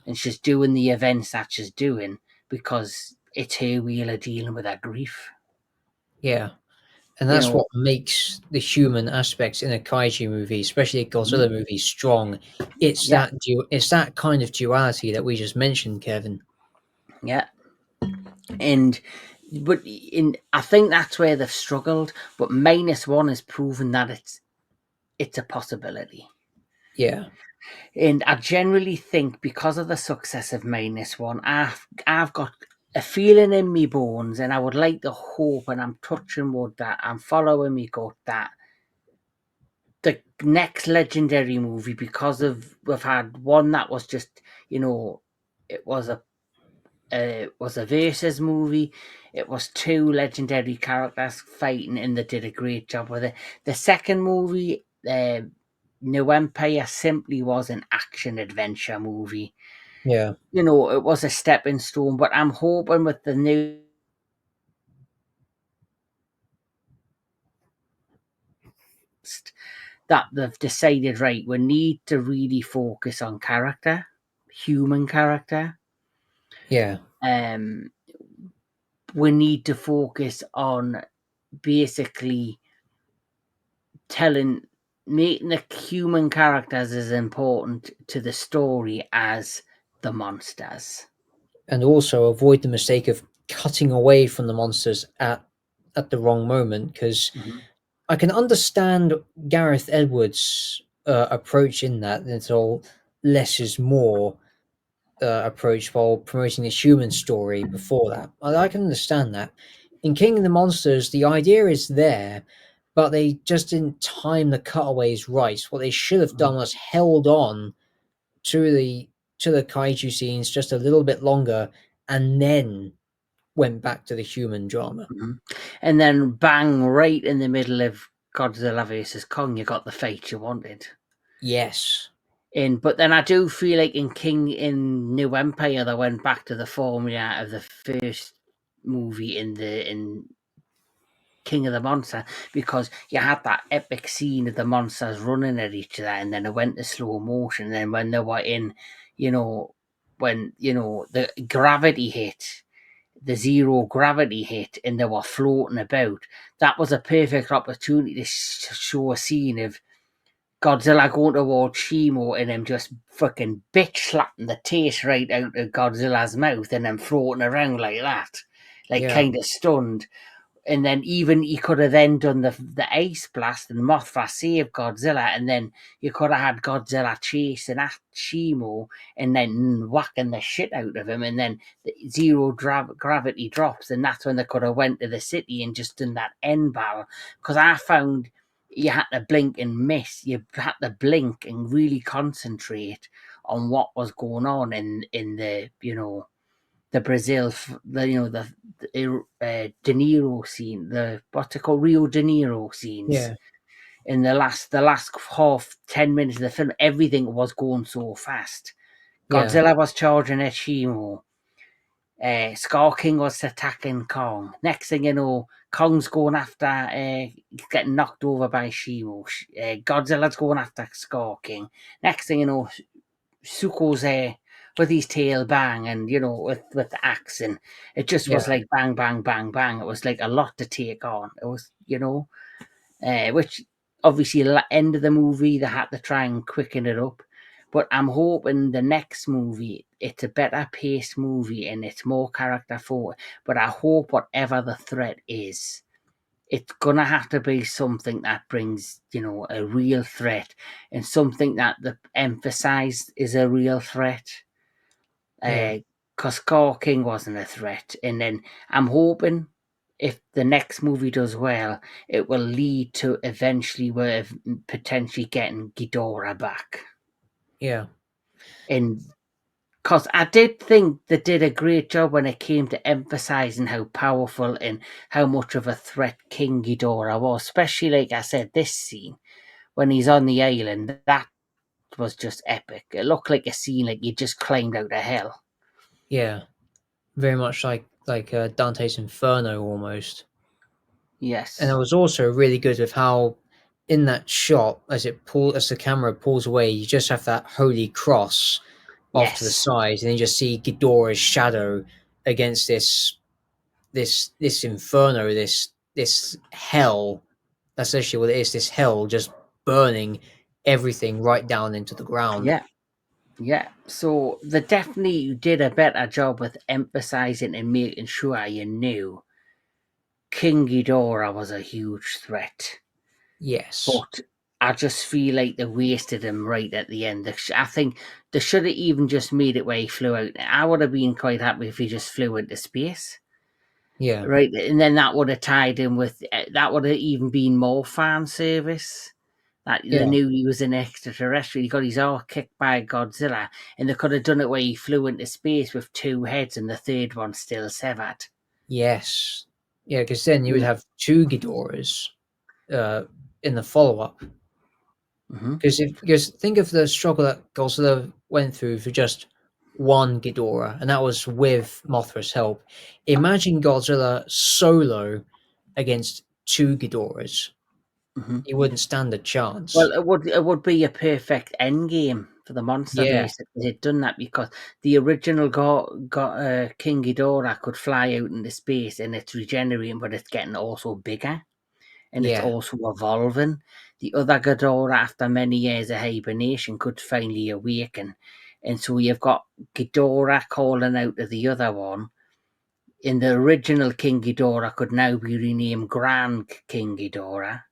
And she's doing the events that she's doing because it's her wheel of dealing with her grief. Yeah. And You that's know, what makes the human aspects in a kaiju movie, especially a mhm, Godzilla movie, strong. It's yeah, it's that kind of duality that we just mentioned, Kevin. yeah, and I think that's where they've struggled. But -1 has proven that it's a possibility. Yeah, And I generally think because of the success of -1, I've got a feeling in me bones, and I would like to hope, and I'm touching wood that I'm following me gut that the next legendary movie, because of we've had one that was just, it was a versus movie. It was two legendary characters fighting, and they did a great job with it. The second movie, New Empire, simply was an action adventure movie. yeah, It was a stepping stone, but I'm hoping with the new that they've decided, right, we need to really focus on character, human character. yeah. Um, we need to focus on basically telling making the human characters as important to the story as the monsters. And also avoid the mistake of cutting away from the monsters at the wrong moment, because Mhm. I can understand Gareth Edwards' approach in that. It's all less is more approach while promoting the human story before that. I can understand that. In King of the Monsters, the idea is there, but they just didn't time the cutaways right. What they should have done Mhm. was held on to the kaiju scenes just a little bit longer, and then went back to the human drama. Mhm. And then bang, right in the middle of Godzilla versus Kong, you got the fight you wanted. Yes. But then I do feel like in New Empire they went back to the formula of the first movie in King of the Monster, because you had that epic scene of the monsters running at each other, and then it went to slow motion. And then when they were in, you know, when the gravity hit, the zero gravity hit, and they were floating about, that was a perfect opportunity to show a scene of Godzilla going towards Shimo and him just fucking bitch slapping the taste right out of Godzilla's mouth and then floating around like that, like Yeah. kind of stunned. And then even he could have then done the ice blast and Mothra saved Godzilla, and then you could have had Godzilla chasing at Shimo and then whacking the shit out of him, and then the zero gravity drops, and that's when they could have went to the city and just done that end battle. Because I found you had to blink and miss. You had to blink and really concentrate on what was going on in the the Brazil, the De Niro scene, the what's it called, Rio De Niro scenes. Yeah. In the last half 10 minutes of the film, everything was going so fast. Yeah. Godzilla was charging at Shimo. Scar King was attacking Kong. Next thing you know, Kong's going after, getting knocked over by Shimo. Godzilla's going after Scar King. Next thing you know, Suko's there with his tail bang, and with the axe, and it just was Yeah. like bang bang bang bang. It was like a lot to take on. It was, which obviously end of the movie they had to try and quicken it up. But I'm hoping the next movie, it's a better paced movie and it's more character forward. But I hope whatever the threat is, it's gonna have to be something that brings, a real threat, and something that the emphasized is a real threat. Yeah. Because Car King wasn't a threat, and then I'm hoping if the next movie does well, it will lead to eventually we're potentially getting Ghidorah back. Yeah. And because I did think they did a great job when it came to emphasizing how powerful and how much of a threat King Ghidorah was, especially like I said, this scene when he's on the island, that was just epic. It looked like a scene like you just climbed out of hell. Yeah. Very much like Dante's Inferno almost. And it Yes. was also really good with how in that shot as the camera pulls away, you just have that holy cross off to the Yes. side, and you just see Ghidorah's shadow against this inferno, this hell. That's actually what it is. This hell just burning everything right down into the ground. Yeah. Yeah. So they definitely did a better job with emphasizing and making sure you knew King Ghidorah was a huge threat. Yes. But I just feel like they wasted him right at the end. I think they should have even just made it where he flew out. I would have been quite happy if he just flew into space, Yeah. right? And then that would have tied in with that would have even been more fan service. That they Yeah. knew he was an extraterrestrial. He got his arse kicked by Godzilla, and they could have done it where he flew into space with two heads, and the third one still severed. Yes. Yeah, because then you would Mm. have two Ghidorahs uh, in the follow up. Mm-hmm. Because think of the struggle that Godzilla went through for just one Ghidorah, and that was with Mothra's help. Imagine Godzilla solo against two Ghidorahs. Mm-hmm. He wouldn't stand a Well, chance. it would be a perfect end game for the Yeah. MonsterVerse if they'd done that, because the original King Ghidorah could fly out into space and it's regenerating, but it's getting also bigger and it's Yeah. also evolving. The other Ghidorah, after many years of hibernation, could finally awaken, and so you've got Ghidorah calling out to the other one. In the original King Ghidorah could now be renamed Grand King Ghidorah.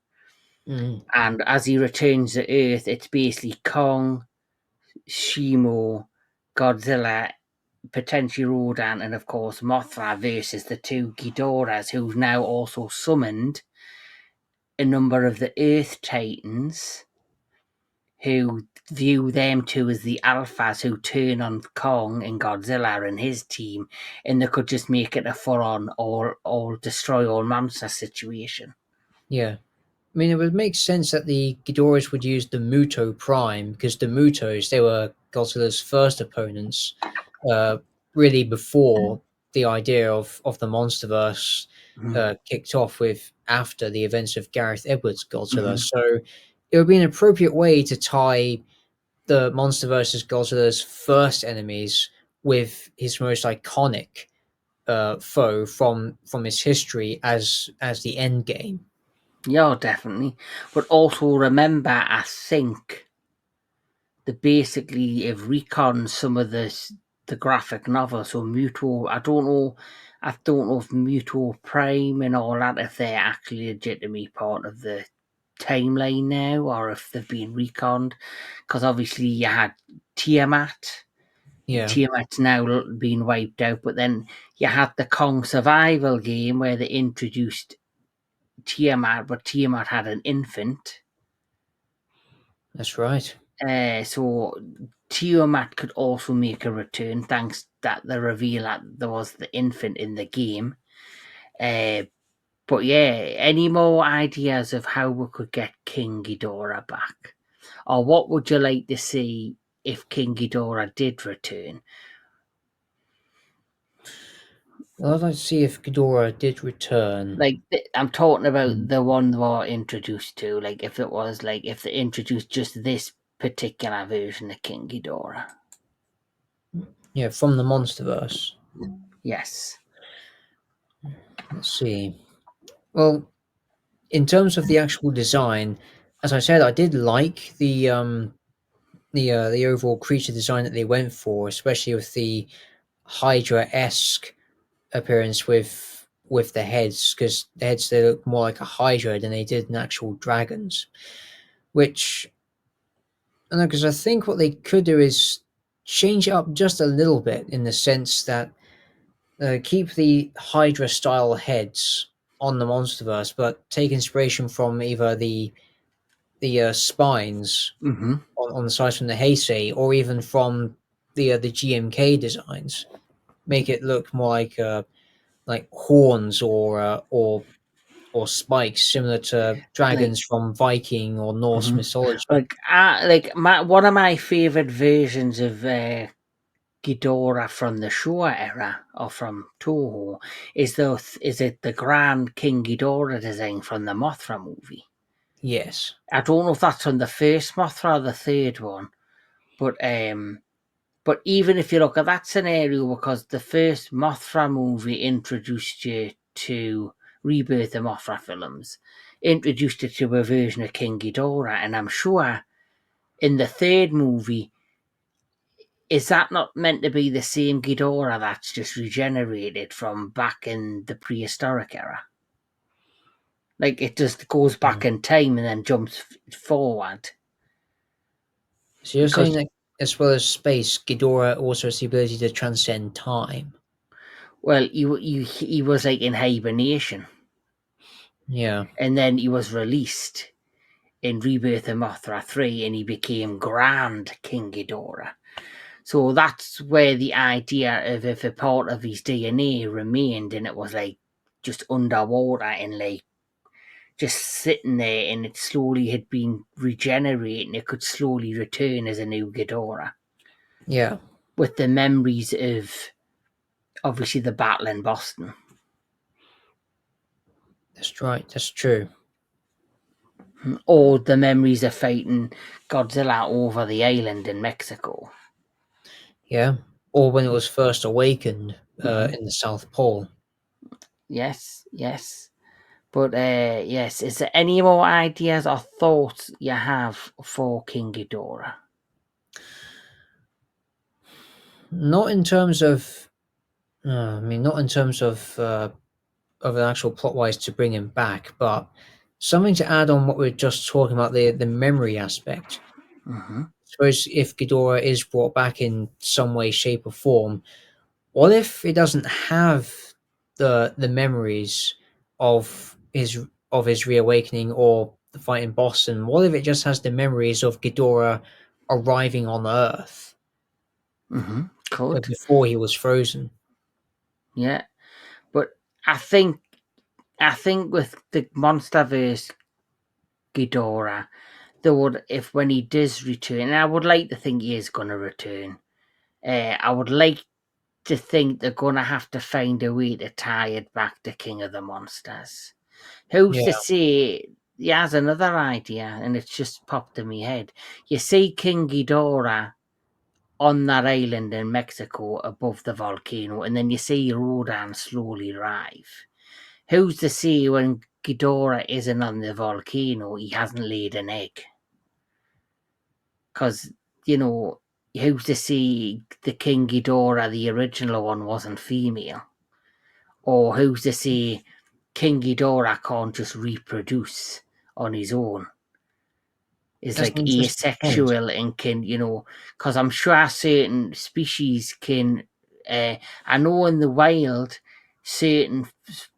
Mm. And as he returns to Earth, it's basically Kong, Shimo, Godzilla, potentially Rodan, and of course Mothra versus the two Ghidorahs, who've now also summoned a number of the Earth Titans, who view them two as the alphas who turn on Kong and Godzilla and his team, and they could just make it a full-on all destroy all monster situation. Yeah. I mean, it would make sense that the Ghidorahs would use the Muto Prime because the Mutos, they were Godzilla's first opponents, uh, really before the idea of the MonsterVerse Mm-hmm. kicked off with after the events of Gareth Edwards' Godzilla. Mm-hmm. So it would be an appropriate way to tie the MonsterVerse as Godzilla's first enemies with his most iconic foe from his history as the end game. Yeah, definitely. But also remember, I think they basically have reconned some of the graphic novel. So Muto, I don't know if Muto Prime and all that, if they're actually legitimately part of the timeline now, or if they've been reconned. Because obviously you had Tiamat, and Yeah, Tiamat's now been wiped out. But then you had the Kong survival game where they introduced Tiamat, but Tiamat had an infant. that's right. So Tiamat could also make a return thanks that the reveal that there was the infant in the game. Uh, but yeah, any more ideas of how we could get King Ghidorah back? Or what would you like to see if King Ghidorah did return? Well, I'd like to see if Ghidorah did return. Like I'm talking about Mm. the one we're introduced to. Like if it was like if they introduced just this particular version of King Ghidorah. Yeah, from the MonsterVerse. Yes. Let's see. Well, in terms of the actual design, as I said, I did like the overall creature design that they went for, especially with the Hydra-esque appearance with the heads, because the heads they look more like a Hydra than they did in actual dragons. Which, I know, because I think what they could do is change it up just a little bit in the sense that keep the Hydra style heads on the MonsterVerse, but take inspiration from either the spines Mm-hmm. on the sides from the Heisei, or even from the GMK designs. Make it look more like horns or spikes, similar to Like dragons from Viking or Norse mhm. mythology. Like one of my favorite versions of Ghidorah from the Showa era or from Toho is it the Grand King Ghidorah design from the Mothra movie. Yes. I don't know if that's from the first Mothra or the third one, but even if you look at that scenario, because the first Mothra movie introduced you to Rebirth of Mothra films, introduced you to a version of King Ghidorah, and I'm sure in the third movie, is that not meant to be the same Ghidorah that's just regenerated from back in the prehistoric era? Like it just goes Mm. back in time and then jumps forward. So you're saying Because, that as well as space, Ghidorah also has the ability to transcend time. well, he was like in hibernation Yeah. and then he was released in Rebirth of Mothra 3 and he became Grand King Ghidorah. So that's where the idea of if a part of his DNA remained and it was like just underwater and like just sitting there and it slowly had been regenerating, it could slowly return as a new Ghidorah Yeah. with the memories of obviously the battle in Boston That's right. That's true. or the memories of fighting Godzilla over the island in Mexico. Yeah. Or when it was first awakened Hmm. in the South Pole. Yes, yes. But yes, is there any more ideas or thoughts you have for King Ghidorah? Not in terms of, I mean, not in terms of an actual plot wise to bring him back, but something to add on what we are just talking about the memory aspect. Hmm. Suppose if Ghidorah is brought back in some way, shape, or form, what if it doesn't have the memories of his reawakening or the fight in Boston? What if it just has the memories of Ghidorah arriving on Earth Could. before he was frozen? Yeah. But I think I think with the MonsterVerse Ghidorah, they would, if when he does return, and I would like to think he is going to return. I would like to think they're going to have to find a way to tie it back to King of the Monsters. Who's Yeah, to say? He has another idea, and it's just popped in my head. You see King Ghidorah on that island in Mexico above the volcano, and then you see Rodan slowly arrive. Who's to say when Ghidorah isn't on the volcano, he hasn't laid an egg? Because, you know, who's to say the King Ghidorah, the original one, wasn't female? Or who's to say King Ghidorah can't just reproduce on his own? Is like doesn't it just depend? asexual and can, because I'm sure certain species can. Uh, I know in the wild, certain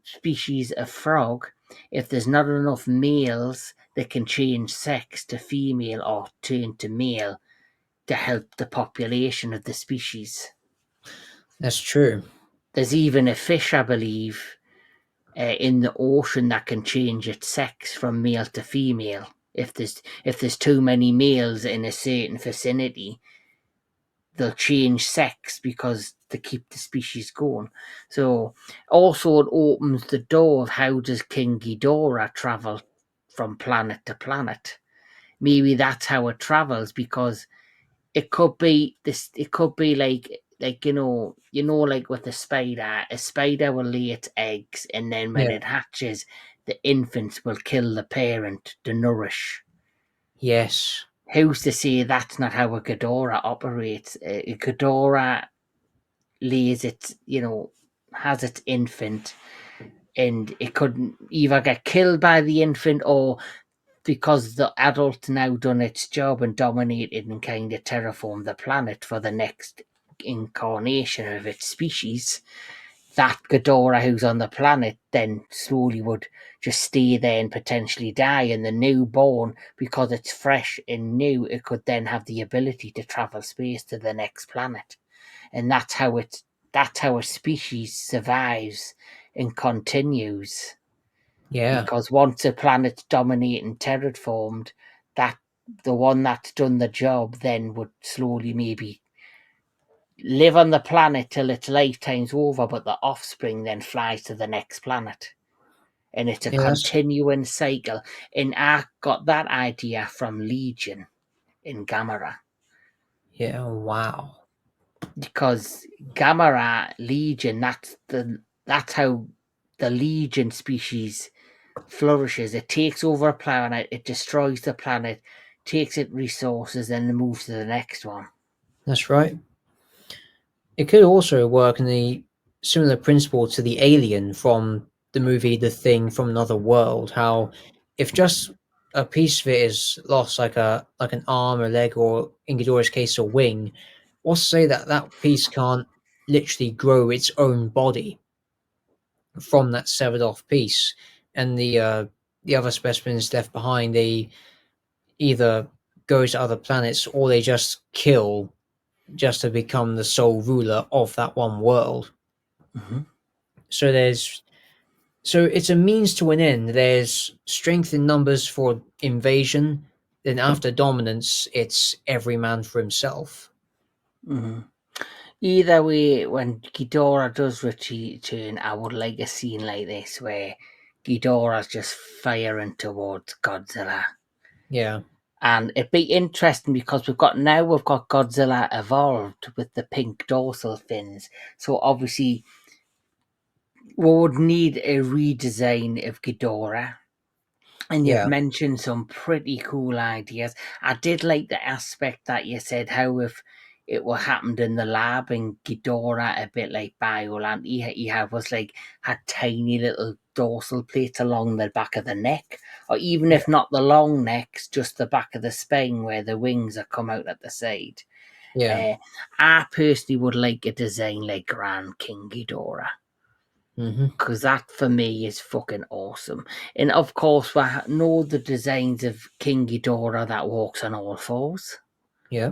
species of frog, if there's not enough males, they can change sex to female or turn to male to help the population of the species. That's true. There's even a fish, I believe, in the ocean that can change its sex from male to female. If there's too many males in a certain vicinity, they'll change sex because to keep the species going. So also it opens the door of how does King Ghidorah travel from planet to planet. Maybe that's how it travels because it could be this. It could be like like with a spider will lay its eggs, and then when Yeah. it hatches, the infants will kill the parent to nourish. Yes. Who's to say that's not how a Ghidorah operates? A Ghidorah lays its, has its infant, and it could either get killed by the infant or because the adult now done its job and dominated and kind of terraformed the planet for the next incarnation of its species, that Ghidorah who's on the planet then slowly would just stay there and potentially die. And the newborn, because it's fresh and new, it could then have the ability to travel space to the next planet. And that's how a species survives and continues, Yeah. because once a planet's dominating terraformed, that the one that's done the job then would slowly maybe live on the planet till its lifetime's over, but the offspring then flies to the next planet. And it's a Yes. continuing cycle. And I got that idea from Legion in Gamera. Yeah. Wow. Because Gamera Legion, that's how the Legion species flourishes. It takes over a planet, it destroys the planet, takes its resources, and moves to the next one. That's right. It could also work in the similar principle to the alien from the movie The Thing from Another World. How if just a piece of it is lost, like an arm, a leg, or in Ghidorah's case, a wing, what's to say that that piece can't literally grow its own body from that severed off piece, and the other specimens left behind, they either go to other planets or they just kill just to become the sole ruler of that one world. Mm-hmm. So it's a means to an end. There's strength in numbers for invasion. Then after dominance, it's every man for himself. Mm-hmm. Either way, when Ghidorah does return, I would like a scene like this where Ghidorah's just firing towards Godzilla. Yeah, And it'd be interesting because we've got Godzilla evolved with the pink dorsal fins. So obviously we would need a redesign of Ghidorah. And you've yeah, mentioned some pretty cool ideas. I did like the aspect that you said how if it were happened in the lab and Ghidorah, a bit like Bioland, had tiny little dorsal plates along the back of the neck, or even yeah, if not the long necks, just the back of the spine where the wings are come out at the side. yeah, Uh, I personally would like a design like Grand King Ghidorah. Hmm. because that for me is fucking awesome. And of course, we know the designs of King Ghidorah that walks on all fours. Yeah.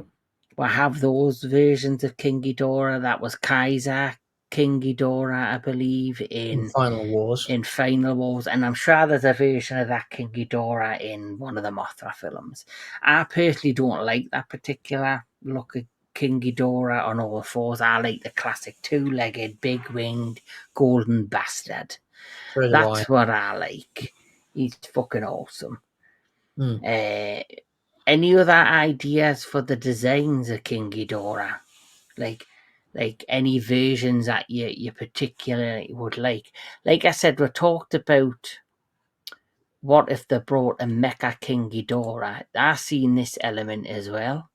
We have those versions of King Ghidorah. That was Kaiser King Ghidorah, I believe, In Final Wars. in Final Wars, and I'm sure there's a version of that King Ghidorah in one of the Mothra films. I personally don't like that particular look of King Ghidorah on all fours. I like the classic two-legged, big-winged, golden bastard. So do I. That's what I like. He's fucking awesome. Mm. Uh, any other ideas for the designs of King Ghidorah? Like any versions that you particularly would like. Like I said, we talked about what if they brought a Mecha King Ghidorah. I seen this element as well,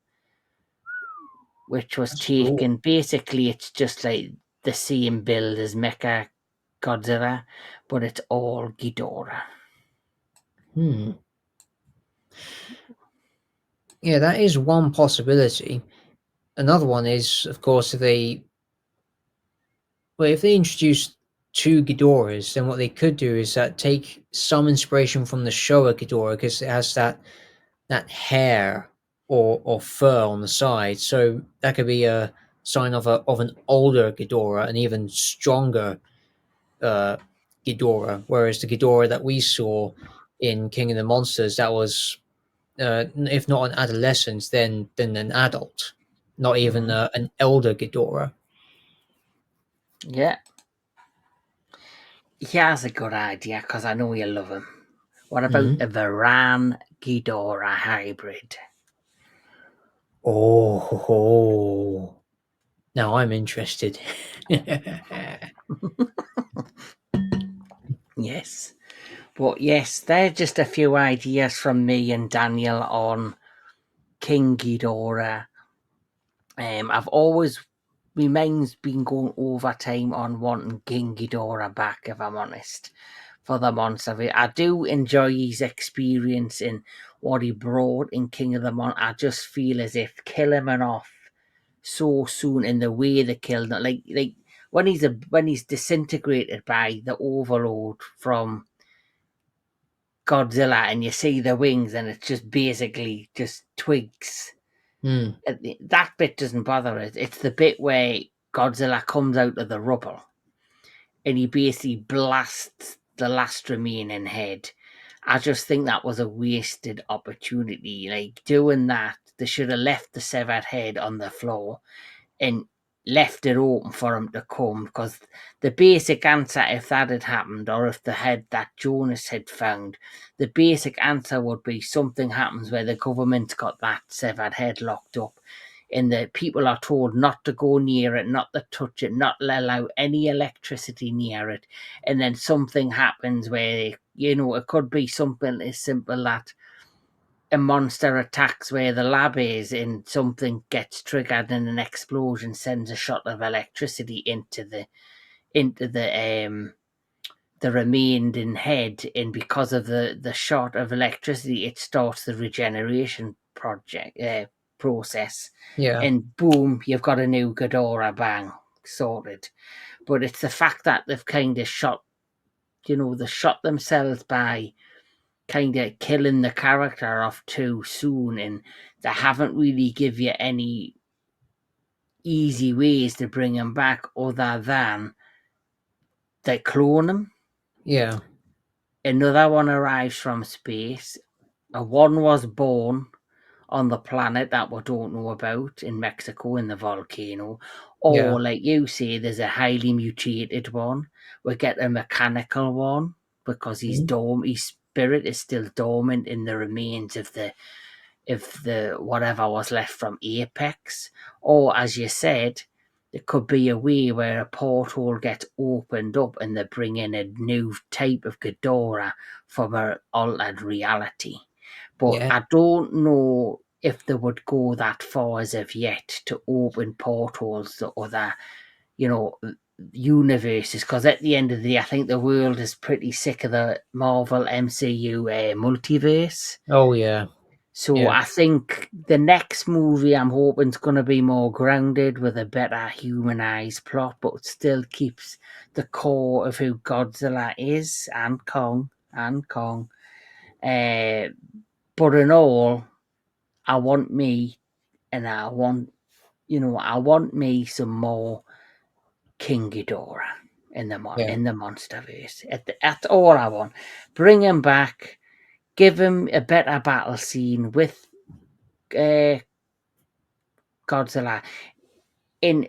which was That's cool. taken. Basically, it's just like the same build as Mecha Godzilla, but it's all Ghidorah. Hmm. Yeah, that is one possibility. Another one is, of course, if they introduce two Ghidorahs, then what they could do is that take some inspiration from the Showa Ghidorah because it has that hair or fur on the side. So that could be a sign of an older Ghidorah, an even stronger uh, Ghidorah. Whereas the Ghidorah that we saw in King of the Monsters, that was if not an adolescent, then an adult, not even Mhm. an elder Ghidorah. Yeah, here's a good idea because I know you love him. What about Hmm. a Varan Ghidorah hybrid? Oh, ho, ho. Now I'm interested. Yes. But yes, they're just a few ideas from me and Daniel on King Ghidorah. I've always, my mind's been going over time on wanting King Ghidorah back, if I'm honest, for the monster. I do enjoy his experience in what he brought in King of the Monsters. I just feel as if killing him off so soon in the way they killed him, like when he's disintegrated by the overload from Godzilla, and you see the wings, and it's just basically just twigs. Hmm. That bit doesn't bother us. It's the bit where Godzilla comes out of the rubble and he basically blasts the last remaining head. I just think that was a wasted opportunity. Like doing that, they should have left the severed head on the floor and left it open for him to come, because the basic answer, if that had happened, or if the head that Jonas had found, the basic answer would be something happens where the government's got that severed head locked up and the people are told not to go near it, not to touch it, not to allow any electricity near it, and then something happens where, it could be something as simple that a monster attacks where the lab is and something gets triggered and an explosion sends a shot of electricity into the remaining head, and because of the shot of electricity it starts the regeneration project process, Yeah. and boom, you've got a new Ghidorah, bang, sorted. But it's the fact that they've kind of they shot themselves by kind of killing the character off too soon, and they haven't really give you any easy ways to bring him back other than they clone him. Yeah. Another one arrives from space. A one was born on the planet that we don't know about in Mexico in the volcano. Yeah. Or, like you say, there's a highly mutated one. We get a mechanical one because Hmm. his spirit is still dormant in the remains of the whatever was left from Apex. Or, as you said, there could be a way where a portal gets opened up and they bring in a new type of Ghidorah from an altered reality. But Yeah. I don't know if they would go that far as of yet to open portals to other, you know, universes. Because at the end of the day, I think the world is pretty sick of the Marvel MCU multiverse. Oh yeah. So Yeah. I think the next movie I'm hoping is going to be more grounded with a better humanized plot, but still keeps the core of who Godzilla is and Kong. Uh, but in all, I want me, and I want me some more King Ghidorah Yeah. in the MonsterVerse. That's all I want. Bring him back. Give him a better battle scene with uh, Godzilla. In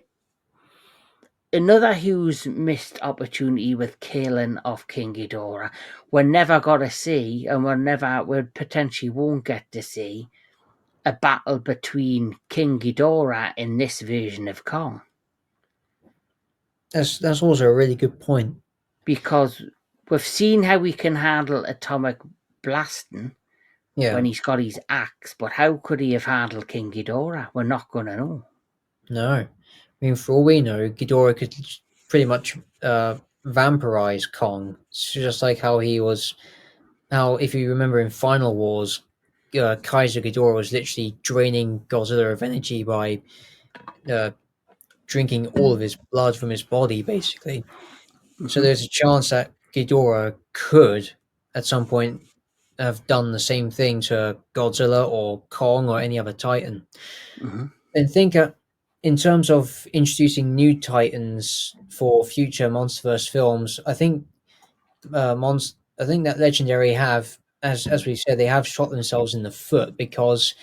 another huge missed opportunity with killing of King Ghidorah, we're never gonna see, and we potentially won't get to see a battle between King Ghidorah in this version of Kong, That's also a really good point. because we've seen how he can handle atomic blasting when Yeah. he's got his axe, but how could he have handled King Ghidorah? We're not gonna know. No. I mean, for all we know, Ghidorah could pretty much vampirize Kong. It's just like how he was. How, if you remember in Final Wars, Kaiser Ghidorah was literally draining Godzilla of energy by uh, drinking all of his blood from his body, basically. So Hmm. there's a chance that Ghidorah could, at some point, have done the same thing to Godzilla or Kong or any other Titan. Hmm. And think in terms of introducing new Titans for future MonsterVerse films, I think that Legendary have, as we said, they have shot themselves in the foot because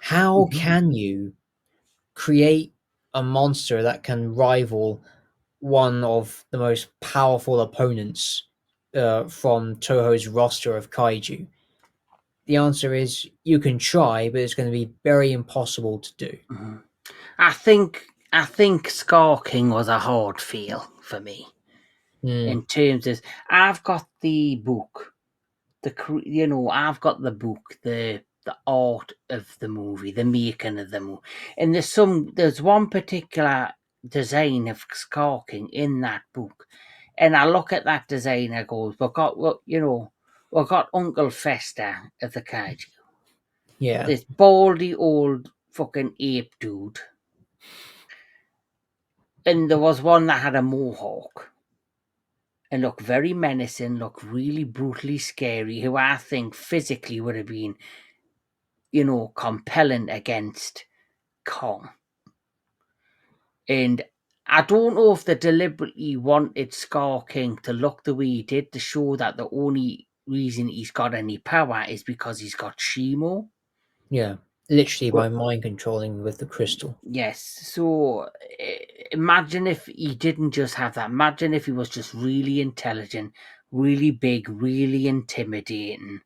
how Hmm. can you create a monster that can rival one of the most powerful opponents from Toho's roster of kaiju? The answer is you can try, but it's going to be very impossible to do. Hmm. I think Scar King was a hard feel for me Mm, in terms of I've got the book, I've got the book, the art of the movie, the making of the movie, and there's one particular design of Scar King in that book, and I look at that design, I goes, we've got Uncle Fester of the kaiju, yeah, this baldy old fucking ape dude, and there was one that had a mohawk and looked very menacing, looked really brutally scary, who I think physically would have been, compelling against Kong. And I don't know if they deliberately wanted Scar King to look the way he did to show that the only reason he's got any power is because he's got Shimo. yeah. Literally But by mind controlling with the crystal. yes, so imagine if he didn't just have that. Imagine if he was just really intelligent, really big, really intimidating.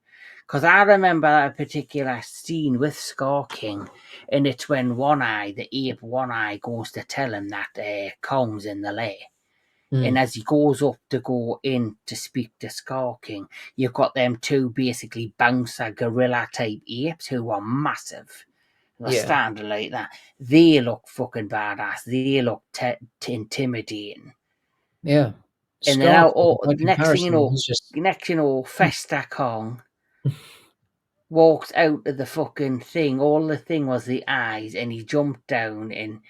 Because I remember that particular scene with Scar King, and it's when the ape One Eye, goes to tell him that Kong's in the lair. And Mm, as he goes up to go in to speak to Scar King, you've got them two basically bouncer gorilla type apes who are massive. They're yeah, standing like that. They look fucking badass. They look intimidating. yeah. And then now, Scarking, by comparison, he's just Festa Kong walked out of the fucking thing. All the thing was the eyes, and he jumped down, and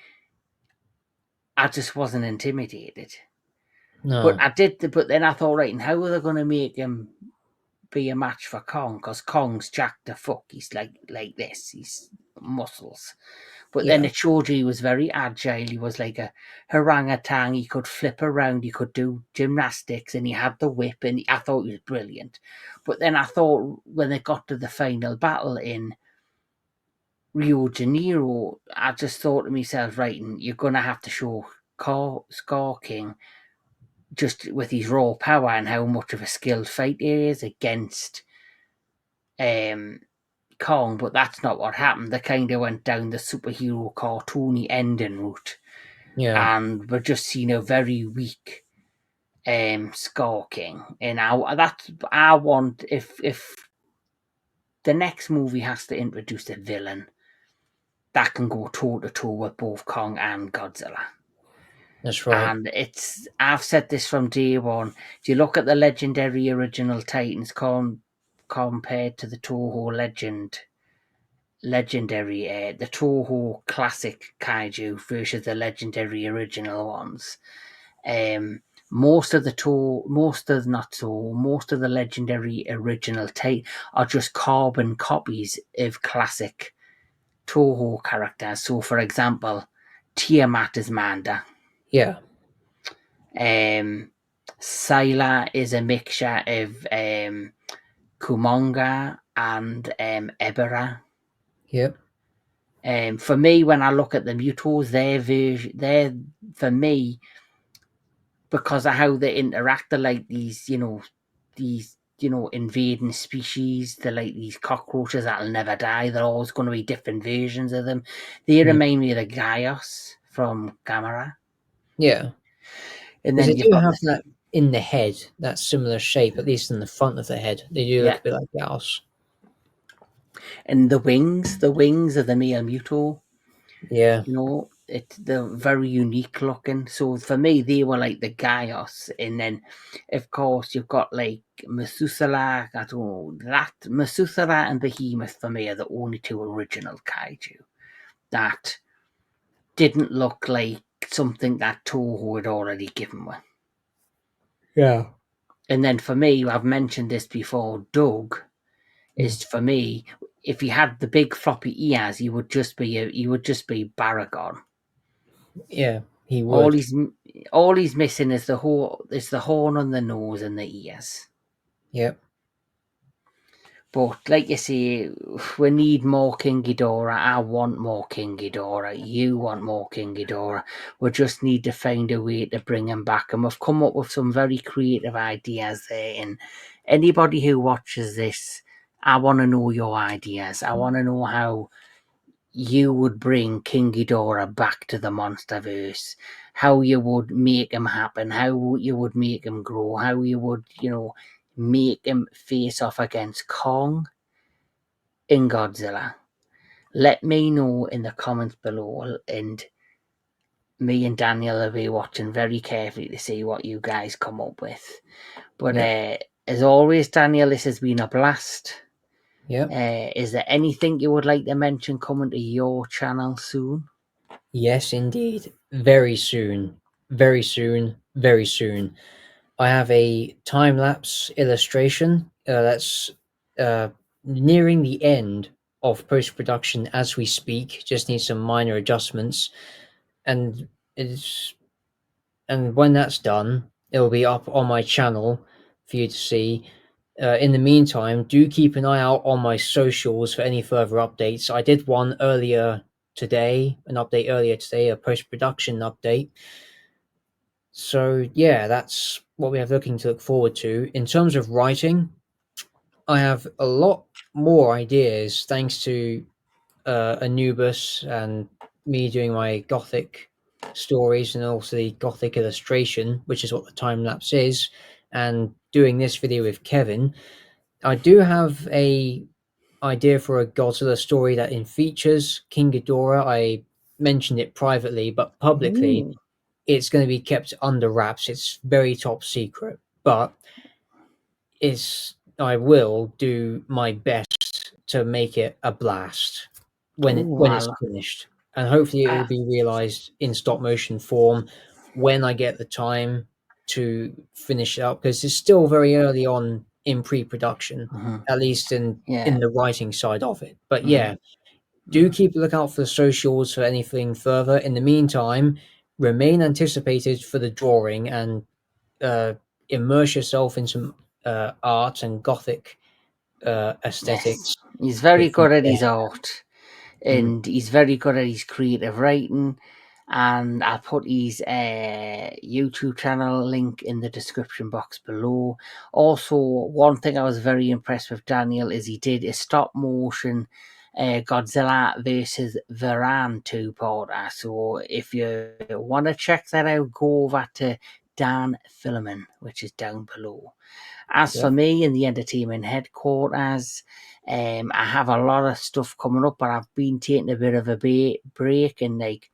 I just wasn't intimidated. But no, I did. But then I thought, right, and how are they going to make him be a match for Kong? Because Kong's jacked the fuck. He's like this. He's muscles. But then yeah, it showed you he was very agile. He was like a orangutan. He could flip around. He could do gymnastics, and he had the whip. And I thought he was brilliant. But then I thought when it got to the final battle in Rio de Janeiro, I just thought to myself, right, and you're gonna have to show Scar King just with his raw power and how much of a skilled fighter he is against um Kong, but that's not what happened. They kind of went down the superhero cartoony ending route, yeah, and we're just seeing a very weak Scar King. And I want, if the next movie has to introduce a villain that can go toe to toe with both Kong and Godzilla. that's right. And I've said this from day one. If you look at the legendary original Titans compared to the Toho Legend legendary, the Toho classic kaiju versus the legendary original ones. Most of the Toho, most of not so, most of the legendary original are just carbon copies of classic Toho characters. So, for example, Tiamat is Manda. Yeah. Um, Syla is a mixture of Kumonga and Ebera. Yep. For me, when I look at the Mutos, they're for me because of how they interact. They're like these invading species. They're like these cockroaches that'll never die. They're always going to be different versions of them. They Mm. remind me of the Gaios from Gamera. Yeah. And Because then they you've do got have that in the head, that similar shape, at least in the front of the head. They do look yeah, a bit like Gauss. and the wings of the male Muto. Yeah. They're very unique looking. So for me, they were like the Gaios, and then of course you've got like Methuselah. I don't know that Methuselah and Behemoth for me are the only two original kaiju that didn't look like something that Toho had already given me. Yeah. And then for me, I've mentioned this before. Doug Mm. is for me. If he had the big floppy ears, he would just be Baragon. Yeah. He All would. he's all he's missing is the horn on the nose and the ears. Yep. But like you say, we need more King Ghidorah. I want more King Ghidorah. You want more King Ghidorah. We just need to find a way to bring him back. And we've come up with some very creative ideas there. And anybody who watches this, I want to know your ideas. I want to know how you would bring King Ghidorah back to the MonsterVerse, how you would make him happen, how you would make him grow, how you would, make him face off against Kong in Godzilla. Let me know in the comments below, and me and Daniel will be watching very carefully to see what you guys come up with. But Yep. as always, Daniel, this has been a blast. Yep. Is there anything you would like to mention coming to your channel soon? Yes, indeed. Very soon. Very soon. Very soon. I have a time lapse illustration that's uh, nearing the end of post production as we speak. Just needs some minor adjustments, and it's and when that's done, it'll be up on my channel for you to see. In the meantime, do keep an eye out on my socials for any further updates. I did one earlier today, an update earlier today, a post production update. So yeah, that's what we have looking to look forward to. In terms of writing, I have a lot more ideas thanks to Anubis and me doing my gothic stories and also the gothic illustration, which is what the time lapse is, and doing this video with Kevin. I do have a idea for a Godzilla story that in features King Ghidorah. I mentioned it privately, but publicly Ooh, it's going to be kept under wraps. It's very top secret, but it's I will do my best to make it a blast ooh, when it's finished, and hopefully it will I, be realized in stop motion form when I get the time to finish it up, because it's still very early on in pre-production, mhm, at least in yeah, the writing side of it. But mhm, yeah, do mhm. keep a lookout for the socials for anything further. In the meantime, remain anticipated for the drawing, and uh, immerse yourself in some art and gothic Yes, aesthetics. he's very With good at yeah, his art, mm, and he's very good at his creative writing. And I'll put his YouTube channel link in the description box below. Also, one thing I was very impressed with Daniel is he did a stop motion Godzilla versus Varan two-parter. So if you want to check that out, go over to Dan Filament, which is down below. As yeah, for me in the entertainment headquarters, I have a lot of stuff coming up, but I've been taking a bit of a break and like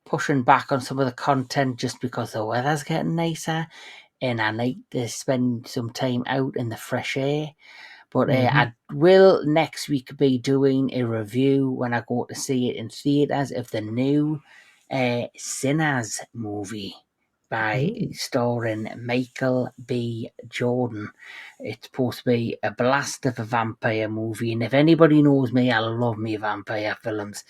pushing back on some of the content just because the weather's getting nicer and I like to spend some time out in the fresh air. But Mhm. I will next week be doing a review when I go to see it in theatres of the new Sinners movie by Ooh. starring Michael B. Jordan. It's supposed to be a blast of a vampire movie, and if anybody knows me, I love me vampire films.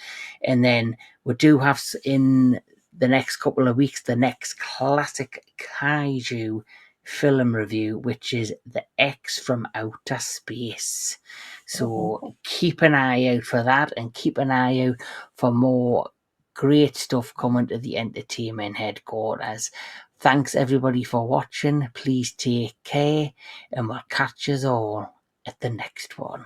And then we do have in the next couple of weeks the next classic kaiju film review, which is The X from Outer Space. So Oh. keep an eye out for that, and keep an eye out for more great stuff coming to the entertainment headquarters. Thanks everybody for watching. Please take care, and we'll catch us all at the next one.